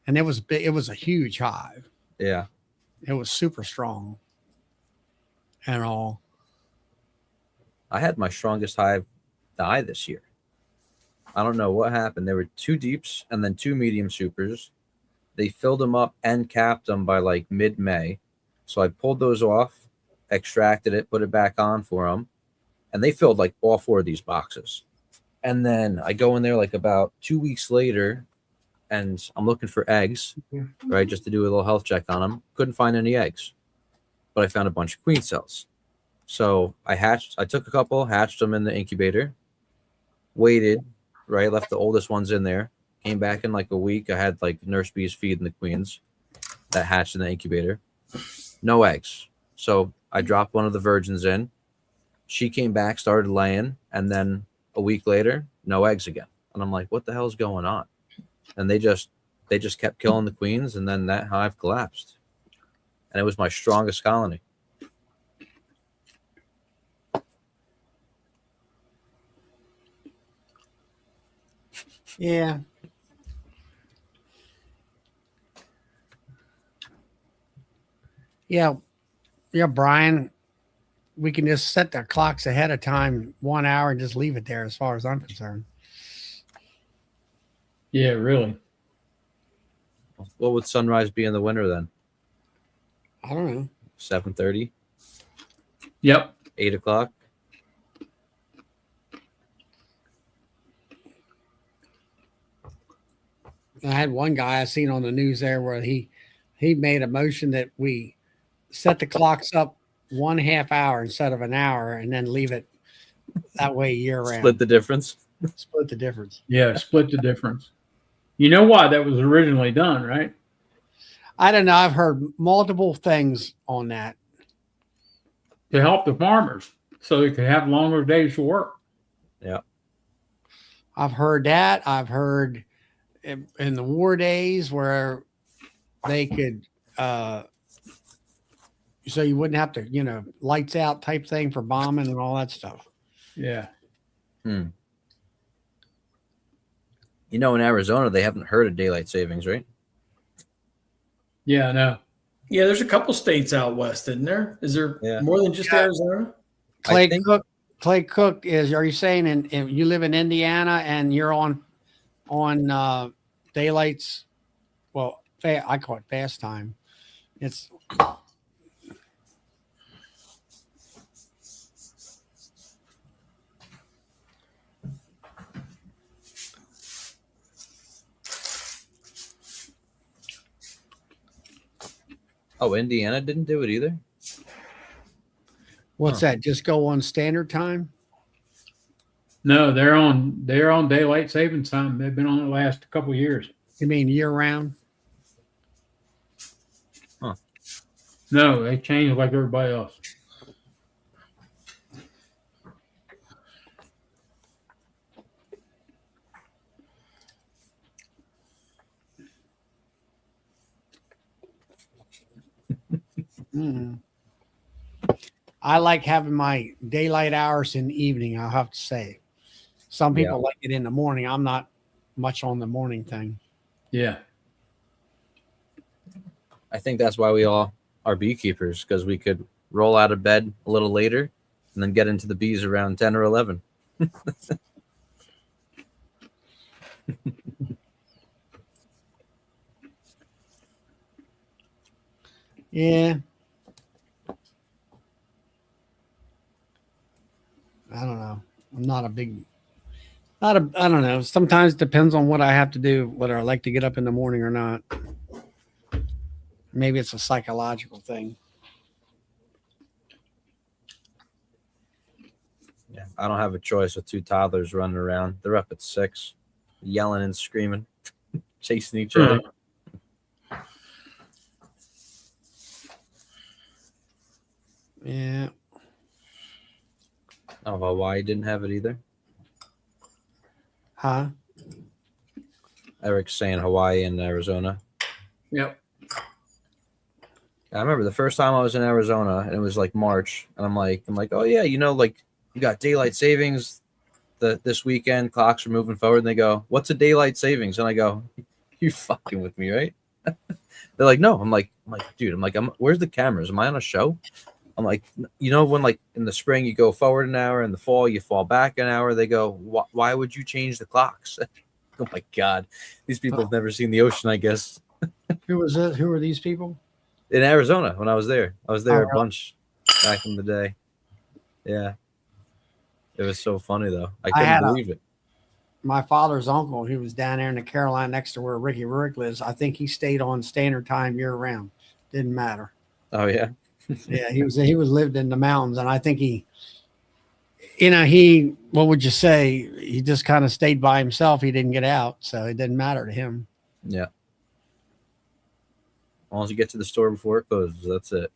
And it was big. It was a huge hive. Yeah. It was super strong and all. I had my strongest hive die this year. I don't know what happened. There were 2 deeps and then 2 medium supers. They filled them up and capped them by like mid-May. So I pulled those off, extracted it, put it back on for them, and they filled like all 4 of these boxes. And then I go in there like about 2 weeks later, and I'm looking for eggs, right, just to do a little health check on them. Couldn't find any eggs, but I found a bunch of queen cells. So I took a couple, hatched them in the incubator, waited, right, left the oldest ones in there, came back in like a week. I had like nurse bees feeding the queens that hatched in the incubator. No eggs. So I dropped one of the virgins in. She came back, started laying, and then a week later, no eggs again. And I'm like, what the hell is going on? And they just kept killing the queens, and then that hive collapsed. And it was my strongest colony. Yeah. Yeah. Yeah, Brian. We can just set the clocks ahead of time 1 hour and just leave it there as far as I'm concerned. Yeah, really. What would sunrise be in the winter then? I don't know. 7:30, Yep. 8 o'clock. I had one guy I seen on the news there where he made a motion that we set the clocks up 1/2 hour instead of an hour and then leave it that way year round. Split the difference. Split the difference. Yeah, split the difference. You know why that was originally done, right? I don't know. I've heard multiple things on that. To help the farmers so they could have longer days to work. Yeah. I've heard that. I've heard in the war days where they could, so you wouldn't have to, lights out type thing for bombing and all that stuff. Yeah. In Arizona, they haven't heard of daylight savings, right? Yeah, I know. Yeah, there's a couple states out west, isn't there? Is there more than just Arizona? Clay Cook is, are you saying in you live in Indiana and you're on daylights? Well, I call it fast time. It's Indiana didn't do it either. what's that? Just go on standard time? No, they're on daylight savings time. They've been on it the last couple of years. You mean year round? No, they changed like everybody else. I like having my daylight hours in the evening. I'll have to say, some people like it in the morning. I'm not much on the morning thing. Yeah. I think that's why we all are beekeepers, because we could roll out of bed a little later and then get into the bees around 10 or 11. Yeah. I don't know. I'm not a big, I don't know. Sometimes it depends on what I have to do, whether I like to get up in the morning or not. Maybe it's a psychological thing. Yeah, I don't have a choice with 2 toddlers running around. They're up at 6, yelling and screaming, chasing each other. Yeah. Oh, Hawaii didn't have it either. Huh? Eric's saying Hawaii and Arizona. Yep. I remember the first time I was in Arizona, and it was like March, and I'm like, oh yeah, like you got daylight savings this weekend, clocks are moving forward, and they go, what's a daylight savings? And I go, you fucking with me, right? They're like, no. I'm like, dude, where's the cameras? Am I on a show? I'm like, you know, when like in the spring you go forward an hour, in the fall you fall back an hour. They go, why would you change the clocks? Oh my God, these people have never seen the ocean, I guess. Who was it? Who are these people? In Arizona, when I was there Oh, a really? bunch back in the day. Yeah, it was so funny though. I I couldn't had believe it. my father's uncle, who was down there in the Carolina next to where Ricky Rurik lives. I think he stayed on standard time year round. Didn't matter. Oh yeah, Yeah, he was lived in the mountains, and I think he, what would you say? He just kind of stayed by himself. He didn't get out, so it didn't matter to him. yeah. As long as you get to the store before it closes, that's it.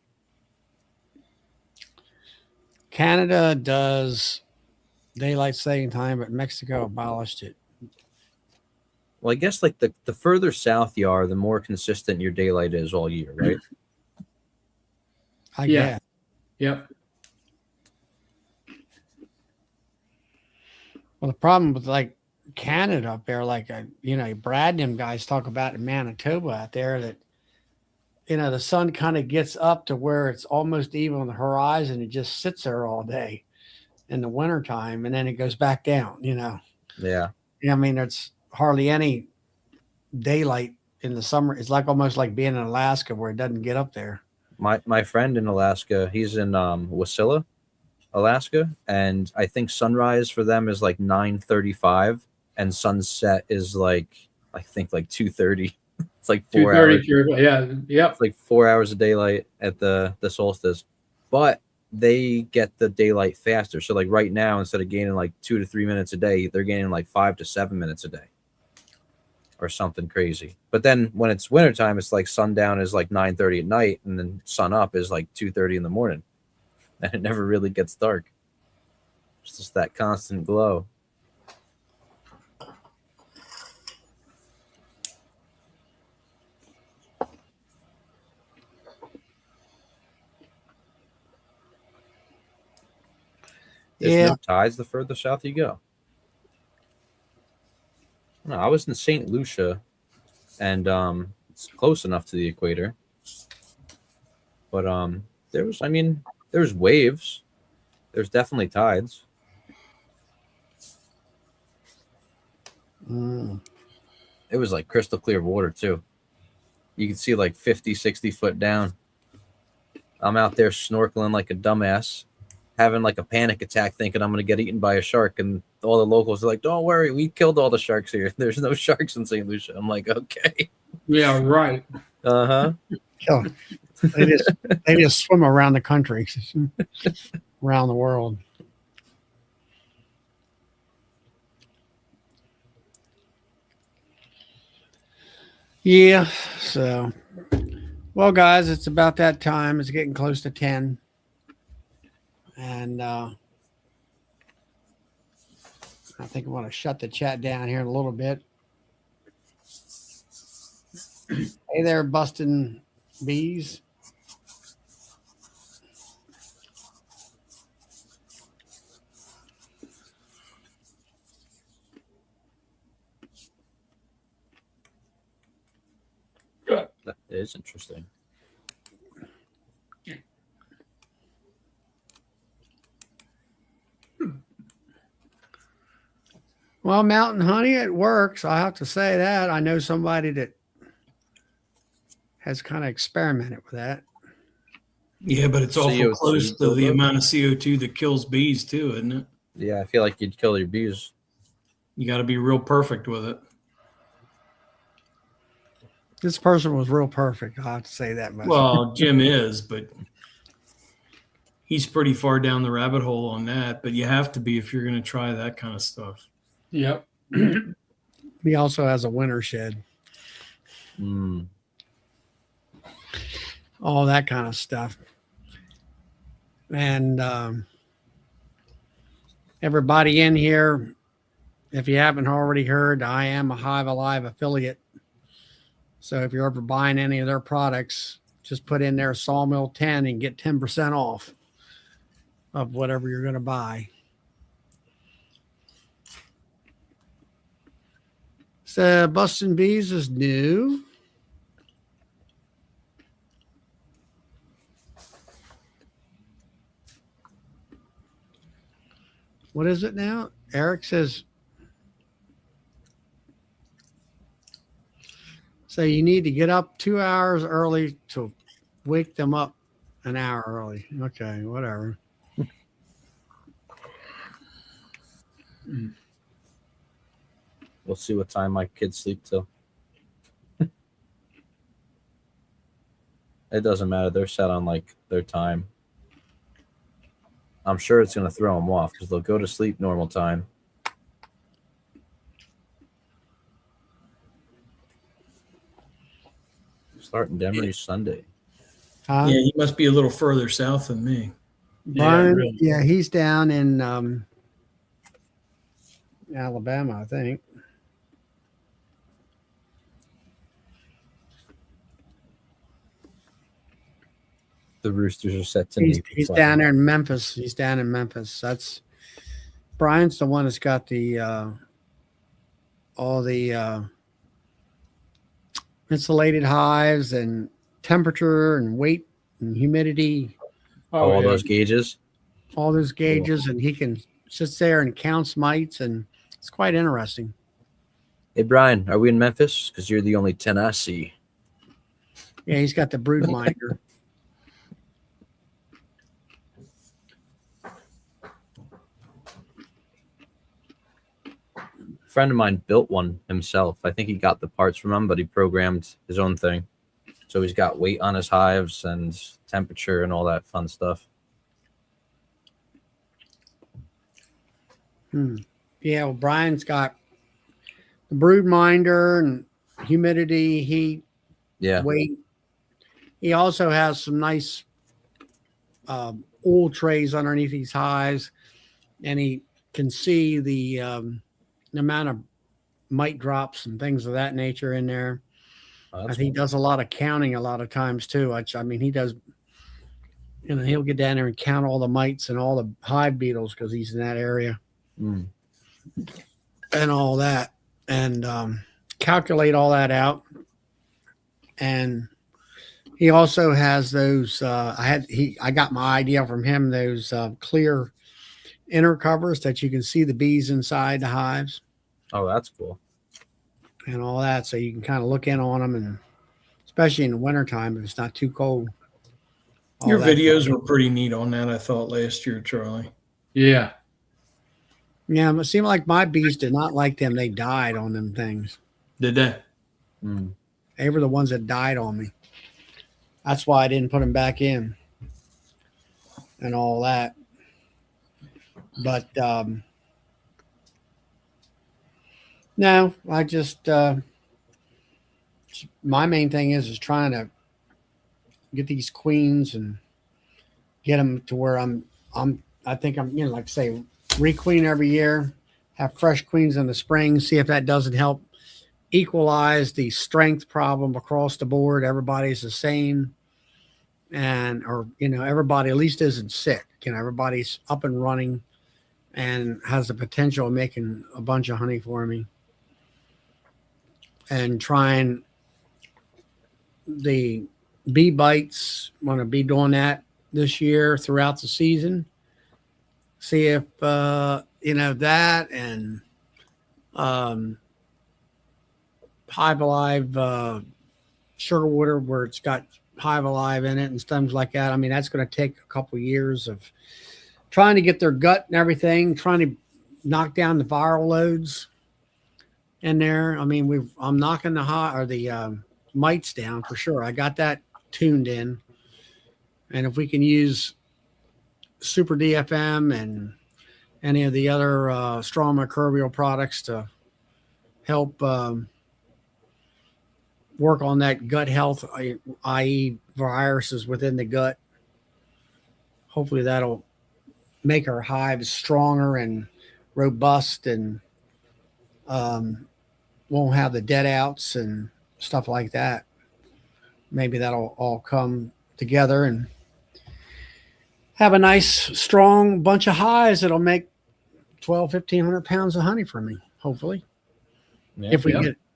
Canada does daylight saving time, but Mexico abolished it. Well, I guess like the further south you are, the more consistent your daylight is all year, right? I Yeah. guess. Yep. Well, the problem with like Canada up there, like Brad and them guys talk about in Manitoba out there, that the sun kind of gets up to where it's almost even on the horizon. It just sits there all day in the wintertime, and then it goes back down. Yeah. I mean, there's hardly any daylight in the summer. It's like almost like being in Alaska where it doesn't get up there. My friend in Alaska, he's in Wasilla, Alaska, and I think sunrise for them is like 9:35, and sunset is like I think like 2:30. It's like 4 hours. 2:30. Yeah. Yep. It's like 4 hours of daylight at the solstice, but they get the daylight faster. So like right now, instead of gaining like 2 to 3 minutes a day, they're gaining like 5 to 7 minutes a day, or something crazy. But then when it's wintertime, it's like sundown is like 9:30 at night, and then sun up is like 2:30 in the morning, and it never really gets dark. It's just that constant glow. There's Yeah. no tides the further south you go. No, I was in St. Lucia, and it's close enough to the equator. But there's waves. There's definitely tides. It was like crystal clear water too. You could see like 50, 60 foot down. I'm out there snorkeling like a dumbass, having like a panic attack thinking I'm going to get eaten by a shark. And all the locals are like, don't worry, we killed all the sharks here. There's no sharks in St. Lucia. I'm like, okay. Yeah. Right. Uh-huh. Kill 'em. They just swim around the country, around the world. Yeah. So, well, guys, it's about that time. It's getting close to 10. And I think I want to shut the chat down here in a little bit. Hey there, busting bees. That is interesting. Well, mountain honey, it works. I have to say that. I know somebody that has kind of experimented with that. Yeah, but it's awful CO2 close to the buildup? amount of CO2 that kills bees too, isn't it? Yeah, I feel like you'd kill your bees. You got to be real perfect with it. This person was real perfect. I have to say that much. Well, Jim is, but he's pretty far down the rabbit hole on that. But you have to be if you're going to try that kind of stuff. Yep. He also has a winter shed. All that kind of stuff. And everybody in here, if you haven't already heard, I am a Hive Alive affiliate. So if you're ever buying any of their products, just put in there Sawmill 10 and get 10% off of whatever you're going to buy. So Bustin' Bees is new. What is it now? Eric says, so you need to get up 2 hours early to wake them up an hour early. Okay, whatever. We'll see what time my kids sleep till. It doesn't matter. They're set on like their time. I'm sure it's going to throw them off because they'll go to sleep normal time. Starting Demaree Sunday. Yeah, you must be a little further south than me. Brian, really. yeah, he's down in Alabama, I think. The Roosters are set to He's down there in Memphis. He's down in Memphis. That's Brian's the one that's got the all the insulated hives and temperature and weight and humidity, all yeah. those gauges. all those gauges, and he can sits there and counts mites, and it's quite interesting. Hey, Brian, are we in Memphis? Because you're the only 10 I see. Yeah, he's got the brood minder. A friend of mine built one himself. I think he got the parts from him, but he programmed his own thing. So he's got weight on his hives and temperature and all that fun stuff. Yeah, well, Brian's got the brood minder and humidity, heat, Yeah. weight. He also has some nice oil trays underneath these hives, and he can see the amount of mite drops and things of that nature in there. Oh, I think he does a lot of counting a lot of times too. I mean, he does, he'll get down there and count all the mites and all the hive beetles because he's in that area and all that, and calculate all that out. And he also has those. I got my idea from him. Those clear inner covers that you can see the bees inside the hives Oh, that's cool. and all that, so you can kind of look in on them, and especially in the wintertime if it's not too cold. Your videos were pretty neat on that, I thought, last year, Charlie. Yeah. Yeah, it seemed like my bees did not like them. They died on them things. Did they? They were the ones that died on me. That's why I didn't put them back in and all that. But no, I just my main thing is trying to get these queens and get them to where I think I'm, like say, requeen every year, have fresh queens in the spring, see if that doesn't help equalize the strength problem across the board. Everybody's the same, and or everybody at least isn't sick. Everybody's up and running and has the potential of making a bunch of honey for me. And trying the bee bites, want to be doing that this year throughout the season. See if that and Hive Alive sugar water where it's got Hive Alive in it and things like that. I mean, that's going to take a couple of years of trying to get their gut and everything, trying to knock down the viral loads in there. I mean, I'm knocking the mites down for sure. I got that tuned in, and if we can use Super DFM and any of the other strong microbial products to help work on that gut health, i.e. viruses within the gut, hopefully that'll make our hives stronger and robust and won't have the dead outs and stuff like that. Maybe that'll all come together and have a nice, strong bunch of hives that'll make 1,500 pounds of honey for me, hopefully. Yeah,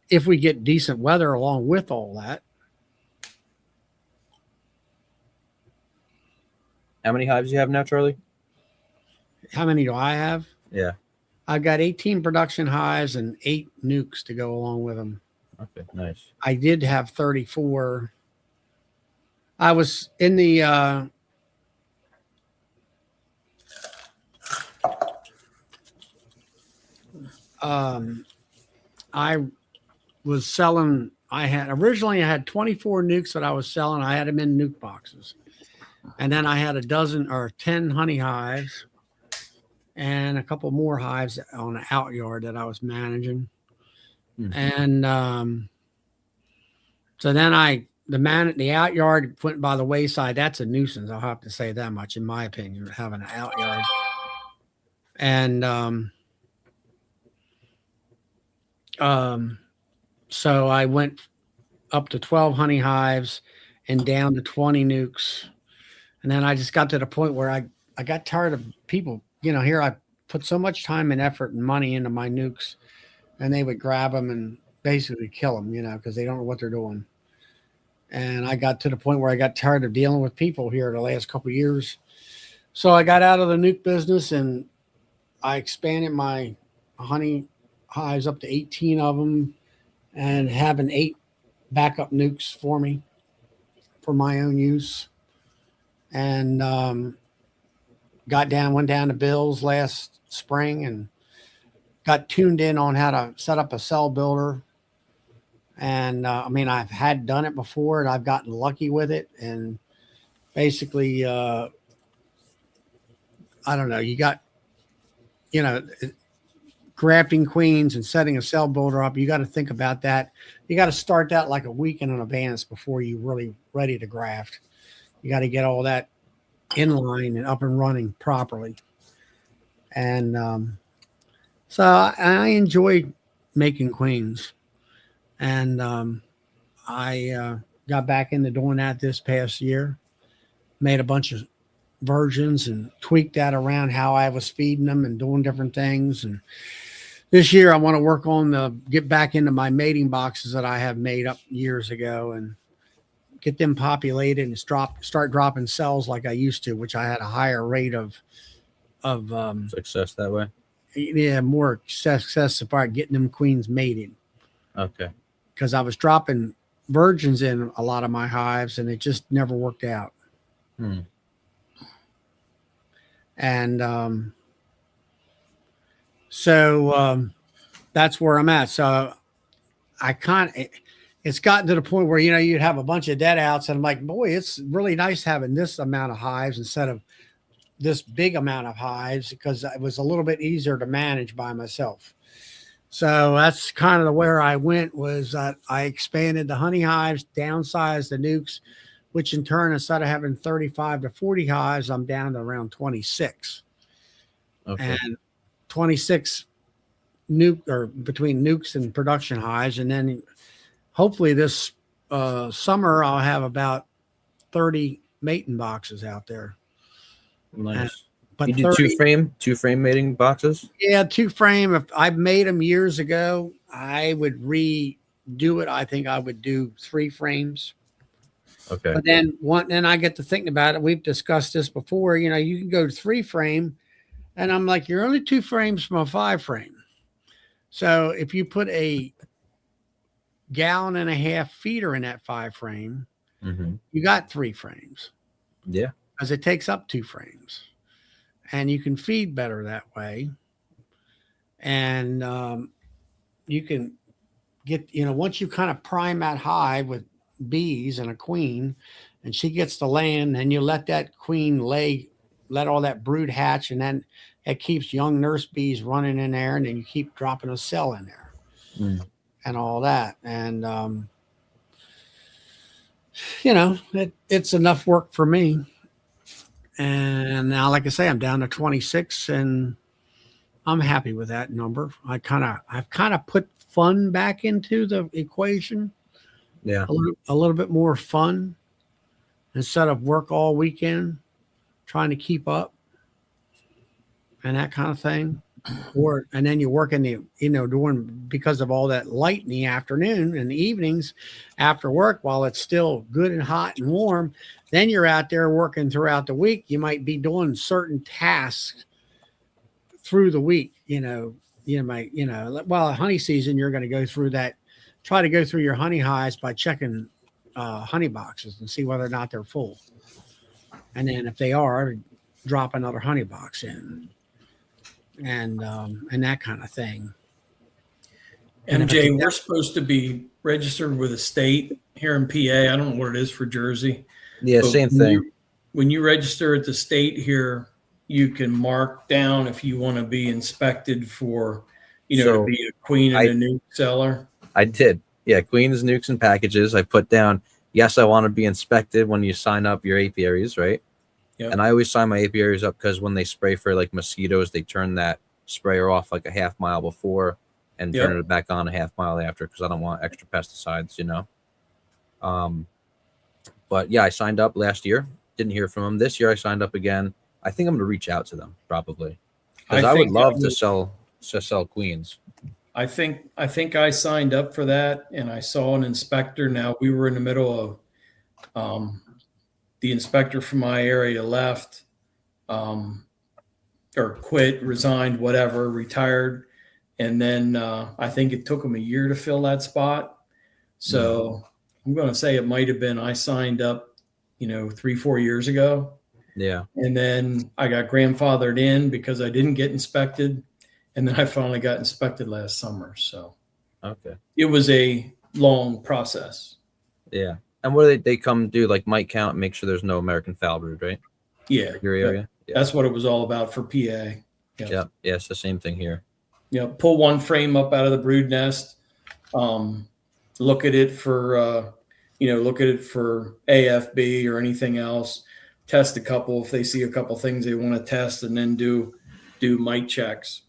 If we get decent weather along with all that. How many hives do you have now, Charlie? How many do I have? Yeah. I've got 18 production hives and 8 nukes to go along with them. Okay. Nice. I did have 34. I was in the I was selling. I had 24 nukes that I was selling. I had them in nuke boxes, and then I had a dozen or 10 honey hives, and a couple more hives on the out yard that I was managing. And so then the out yard went by the wayside. That's a nuisance. I'll have to say that much, in my opinion, having an out yard. And so I went up to 12 honey hives and down to 20 nukes. And then I just got to the point where I got tired of people, here I put so much time and effort and money into my nukes, and they would grab them and basically kill them, because they don't know what they're doing. And I got to the point where I got tired of dealing with people here the last couple of years. So I got out of the nuke business and I expanded my honey hives up to 18 of them and having 8 backup nukes for me for my own use. And went down to Bill's last spring and got tuned in on how to set up a cell builder. And I've had done it before and I've gotten lucky with it. And basically, I don't know, you got, grafting queens and setting a cell builder up. You got to think about that. You got to start that like a week in advance before you're really ready to graft. You got to get all that in line and up and running properly. And so I enjoy making queens. And I got back into doing that this past year. Made a bunch of versions and tweaked that around how I was feeding them and doing different things. And this year I want to work on get back into my mating boxes that I have made up years ago and get them populated and start dropping cells like I used to, which I had a higher rate of success that way. Yeah, more success if I getting them queens mated. Okay. Because I was dropping virgins in a lot of my hives and it just never worked out. And so that's where I'm at. So it's gotten to the point where, you'd have a bunch of dead outs and I'm like, boy, it's really nice having this amount of hives instead of this big amount of hives, because it was a little bit easier to manage by myself. So that's kind of where I went, was that I expanded the honey hives, downsized the nukes, which in turn, instead of having 35 to 40 hives, I'm down to around 26. Okay. And 26 between nukes and production hives. And then hopefully this summer, I'll have about 30 mating boxes out there. Nice. But you do two frame mating boxes? Yeah, 2 frame. If I made them years ago, I would redo it. I think I would do 3 frames. Okay. But then I get to thinking about it. We've discussed this before. You can go to 3 frame, and I'm like, you're only 2 frames from a 5 frame. So if you put a 1.5 gallon feeder in that 5 frame, you got 3 frames. Yeah. Because it takes up 2 frames. And you can feed better that way. And you can get, once you kind of prime that hive with bees and a queen, and she gets to land, and you let that queen let all that brood hatch, and then it keeps young nurse bees running in there, and then you keep dropping a cell in there and all that. And, it's enough work for me. And now, like I say, I'm down to 26 and I'm happy with that number. I've kind of put fun back into the equation. Yeah. A little bit more fun instead of work all weekend, trying to keep up and that kind of thing. And then you work in the, because of all that light in the afternoon and the evenings after work, while it's still good and hot and warm, then you're out there working throughout the week. You might be doing certain tasks through the week, well, honey season, you're going to go through that, try to go through your honey hives by checking honey boxes and see whether or not they're full. And then if they are, drop another honey box in and that kind of thing. And Jay, we're supposed to be registered with a state here in PA. I don't know what it is for Jersey. Yeah, same thing. When you register at the state here, you can mark down if you want to be inspected for, to be a queen and a nuke seller. I did. Yeah, queens, nukes, and packages. I put down, yes, I want to be inspected when you sign up your apiaries, right? Yep. And I always sign my apiaries up because when they spray for like mosquitoes, they turn that sprayer off like a half mile before and turn it back on a half mile after because I don't want extra pesticides, But yeah, I signed up last year. Didn't hear from them. This year I signed up again. I think I'm going to reach out to them probably because I would love to sell queens. I think I signed up for that and I saw an inspector. Now we were in the middle of the inspector from my area left or quit, resigned, whatever, retired. And then I think it took him a year to fill that spot. So I'm going to say it might have been I signed up, 3-4 years ago. Yeah. And then I got grandfathered in because I didn't get inspected. And then I finally got inspected last summer. So it was a long process. Yeah. And what do they come do? Like mite count and make sure there's no American foul brood, right? Yeah. Your area? Yeah. That's what it was all about for PA. Yeah. Yeah. It's the same thing here. Yeah. Pull one frame up out of the brood nest. Look at it for, AFB or anything else. Test a couple if they see a couple things they want to test, and then do mite checks.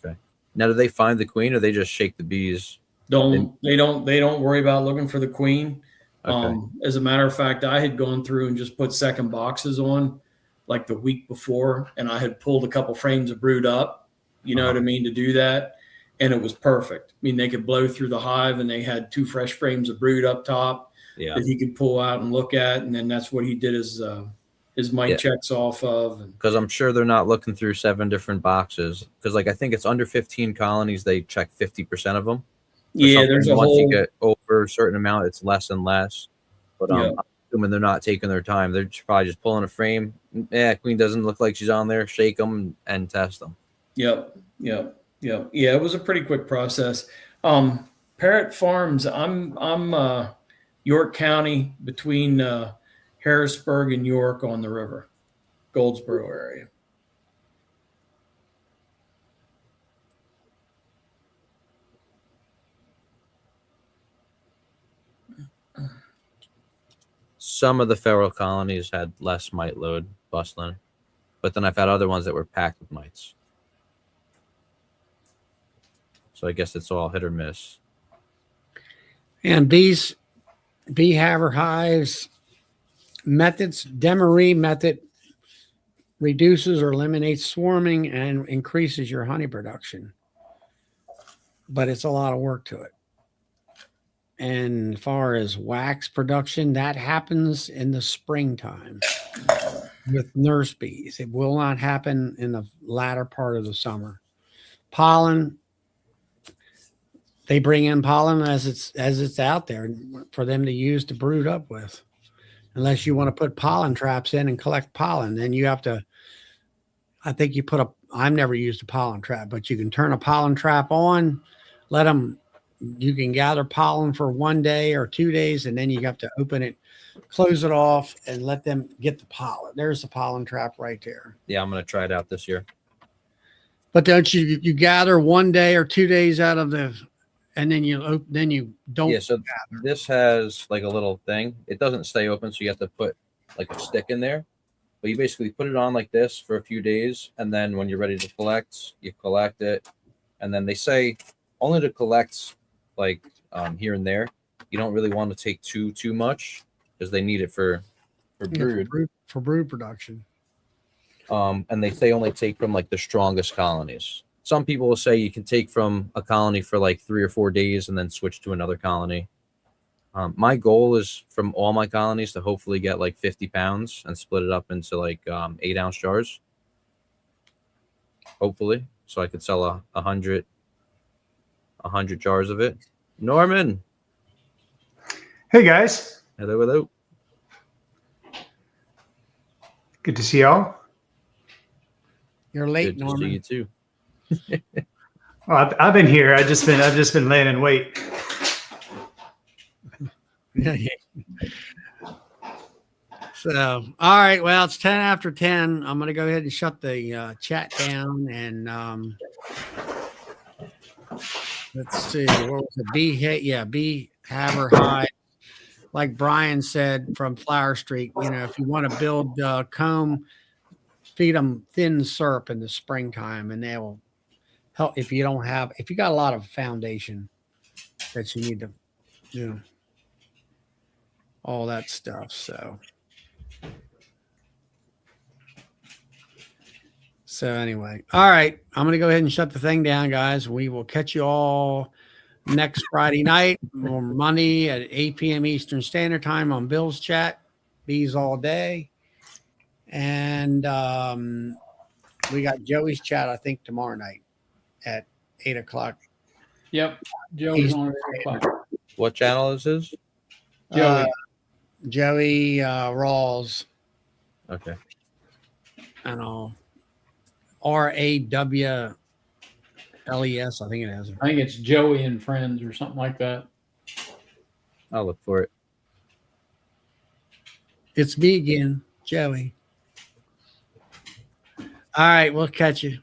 Okay. Now, do they find the queen, or they just shake the bees? They don't worry about looking for the queen. Okay. As a matter of fact, I had gone through and just put second boxes on like the week before, and I had pulled a couple frames of brood up. You know what I mean, to do that. And it was perfect. I mean, they could blow through the hive and they had 2 fresh frames of brood up top that he could pull out and look at. And then that's what he did his mite checks off of. Because I'm sure they're not looking through 7 different boxes. Because I think it's under 15 colonies, they check 50% of them. Yeah, there's once you get over a certain amount, it's less and less. But I'm assuming they're not taking their time. They're probably just pulling a frame. Yeah, queen doesn't look like she's on there. Shake them and test them. Yep. Yeah, it was a pretty quick process. Parrot Farms, I'm York County between Harrisburg and York on the river, Goldsboro area. Some of the feral colonies had less mite load, bustling, but then I've had other ones that were packed with mites. So I guess it's all hit or miss. And bee haver hives methods, Demaree method reduces or eliminates swarming and increases your honey production. But it's a lot of work to it. And as far as wax production, that happens in the springtime with nurse bees. It will not happen in the latter part of the summer. Pollen, they bring in pollen as it's out there for them to use to brood up with. Unless you want to put pollen traps in and collect pollen, then you have to, I think you put I've never used a pollen trap, but you can turn a pollen trap on, you can gather pollen for 1 day or 2 days, and then you have to open it, close it off, and let them get the pollen. There's the pollen trap right there. Yeah, I'm going to try it out this year. But don't you gather 1 day or 2 days out of and then you don't. Yeah, so this has like a little thing. It doesn't stay open, so you have to put like a stick in there. But you basically put it on like this for a few days, and then when you're ready to collect, you collect it. And then they say only to collect like here and there. You don't really want to take too much because they need it for brood. For brood production. And they say only take from like the strongest colonies. Some people will say you can take from a colony for like 3 or 4 days and then switch to another colony. My goal is from all my colonies to hopefully get like 50 pounds and split it up into like 8-ounce jars. hopefully, so I could sell a 100 jars of it. Norman, Hey guys, hello, hello. good to see y'all. You're late, Good to see Norman. you too. Well, I've been here. I've just been laying in wait. So, all right. Well, it's 10 after 10. I'm going to go ahead and shut the chat down. And let's see. What was it? Bee Haver Hive. Like Brian said from Flower Street, if you want to build comb, feed them thin syrup in the springtime, and they will help. If you got a lot of foundation that you need to do all that stuff. So anyway, all right. I'm going to go ahead and shut the thing down, guys. We will catch you all next Friday night or Monday at 8 p.m. Eastern Standard Time on Bill's chat. Bees all day. And we got Joey's chat, I think, tomorrow night at 8 o'clock. Yep. Joey's on at 8 o'clock. What channel is his? Joey. Rawls. Okay. And all. RAWLES, I think it is. I think it's Joey and Friends or something like that. I'll look for it. It's me again, Joey. All right, we'll catch you.